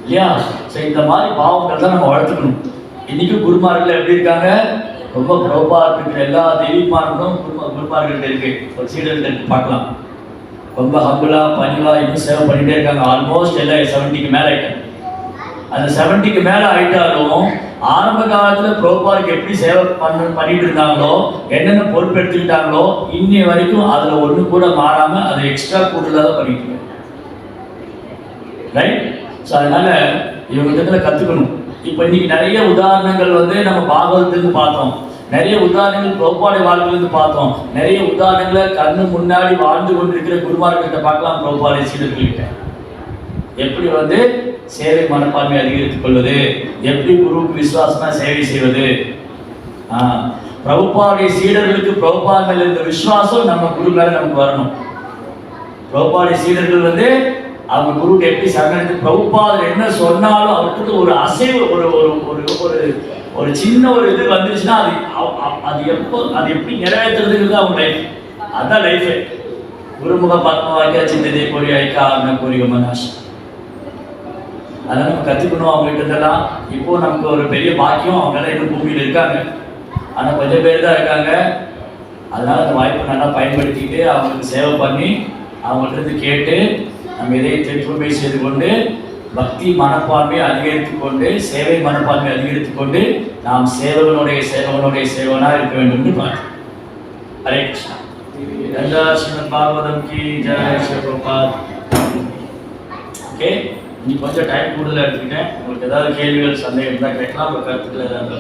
இல்லையா. சரி, இந்த மாதிரி பாவங்கள் தான் நம்ம வளர்த்துக்கணும். இன்னைக்கும் குருமார்கள் எப்படி இருக்காங்க, ரொம்ப பிரபா இருக்கிற எல்லா தெய்வீமார்களும் குருமார்கள் இருக்கு, ஒரு சீடர்கள் இருக்கு, பார்க்கலாம். ரொம்ப ஹம்பிளா பணிவா இன்னும் சேவை பண்ணிட்டே இருக்காங்க. ஆல்மோஸ்ட் எல்லாம் 70க்கு மேலே ஆயிட்டாங்க. அந்த 70க்கு மேலே ஆயிட்டாலும் ஆரம்ப காலத்தில் பிரபுபாருக்கு எப்படி சேவை பண்ணிட்டு இருந்தாங்களோ, என்னென்ன பொறுப்பெடுத்துக்கிட்டாங்களோ, இன்னைய வரைக்கும் அதில் ஒன்று கூட மாறாமல் அதை எக்ஸ்ட்ரா கூடுதலாக தான் பண்ணிட்டு இருக்காங்க. ரைட். ஸோ அதனால இவங்க இதில் கற்றுக்கணும். இப்போ இன்னைக்கு நிறைய உதாரணங்கள் வந்து நம்ம பாகவதத்துலேருந்து பார்த்தோம், நிறைய உதாரணங்கள் பிரபுபாடைய வாழ்க்கையிலிருந்து பார்த்தோம், நிறைய உதாரணங்களை கண்ணு முன்னாடி வாழ்ந்து கொண்டிருக்கிற குருமார்கிட்ட பார்க்கலாம், பிரபுபாடைய சீடர்கள்கிட்ட. எப்படி வந்து சேவை மனப்பான்மை அதிகரித்துக் கொள்வது, எப்படி குருவுக்கு விசுவாசமா சேவை செய்வது. பிரபுபாவுடைய சீடர்களுக்கு பிரபுபா மேல இருந்த விசுவாசம் நம்ம குரு மேல நமக்கு வரணும். பிரபுபாவுடைய சீடர்கள் வந்து அவங்க குருவுக்கு எப்படி சரணடைந்து பிரபுபா என்ன சொன்னாலும் அவருக்கு ஒரு அசைவு ஒரு ஒரு ஒரு ஒரு சின்ன ஒரு இது வந்துருச்சுன்னா அது எப்படி நிறைவேற்றுறதுங்கிறது அவங்க லைஃப். அதுதான் லைஃபு. குருமுக பத்மவாக்கிய சிந்ததை கோரி ஐக்கா ஆத்ம கோரிக மனாஷ். அதெல்லாம் நம்ம கற்றுக்கணும் அவங்ககிட்ட இருந்தெல்லாம். இப்போ நமக்கு ஒரு பெரிய பாக்கியம், அவங்களாம் இன்னும் பூமியில் இருக்காங்க, ஆனால் கொஞ்சம் பேர் தான் இருக்காங்க. அதனால அந்த வாய்ப்பை நல்லா பயன்படுத்திட்டு அவங்களுக்கு சேவை பண்ணி அவங்கள்ட்ட கேட்டு நம்ம இதயத்தை தூய்மை செய்து கொண்டு பக்தி மனப்பான்மையை அதிகரித்து கொண்டு சேவை மனப்பான்மை அதிகரித்து கொண்டு நாம் சேவகனுடைய சேவனாக இருக்க வேண்டும் என்று பார்த்தோம். ஹரே கிருஷ்ணா. ஸ்ரீமத் பாகவதம் கி ஜெய். ஸ்ரீ பிரபுபாத். ஓகே, இன்னைக்கு கொஞ்சம் டைம் கூடுதலாக எடுத்துக்கிட்டேன். உங்களுக்கு ஏதாவது கேள்விகள் சந்தேகம் இருந்தால் கேட்கலாம். ஒரு கருத்துக்கள் ஏதாவது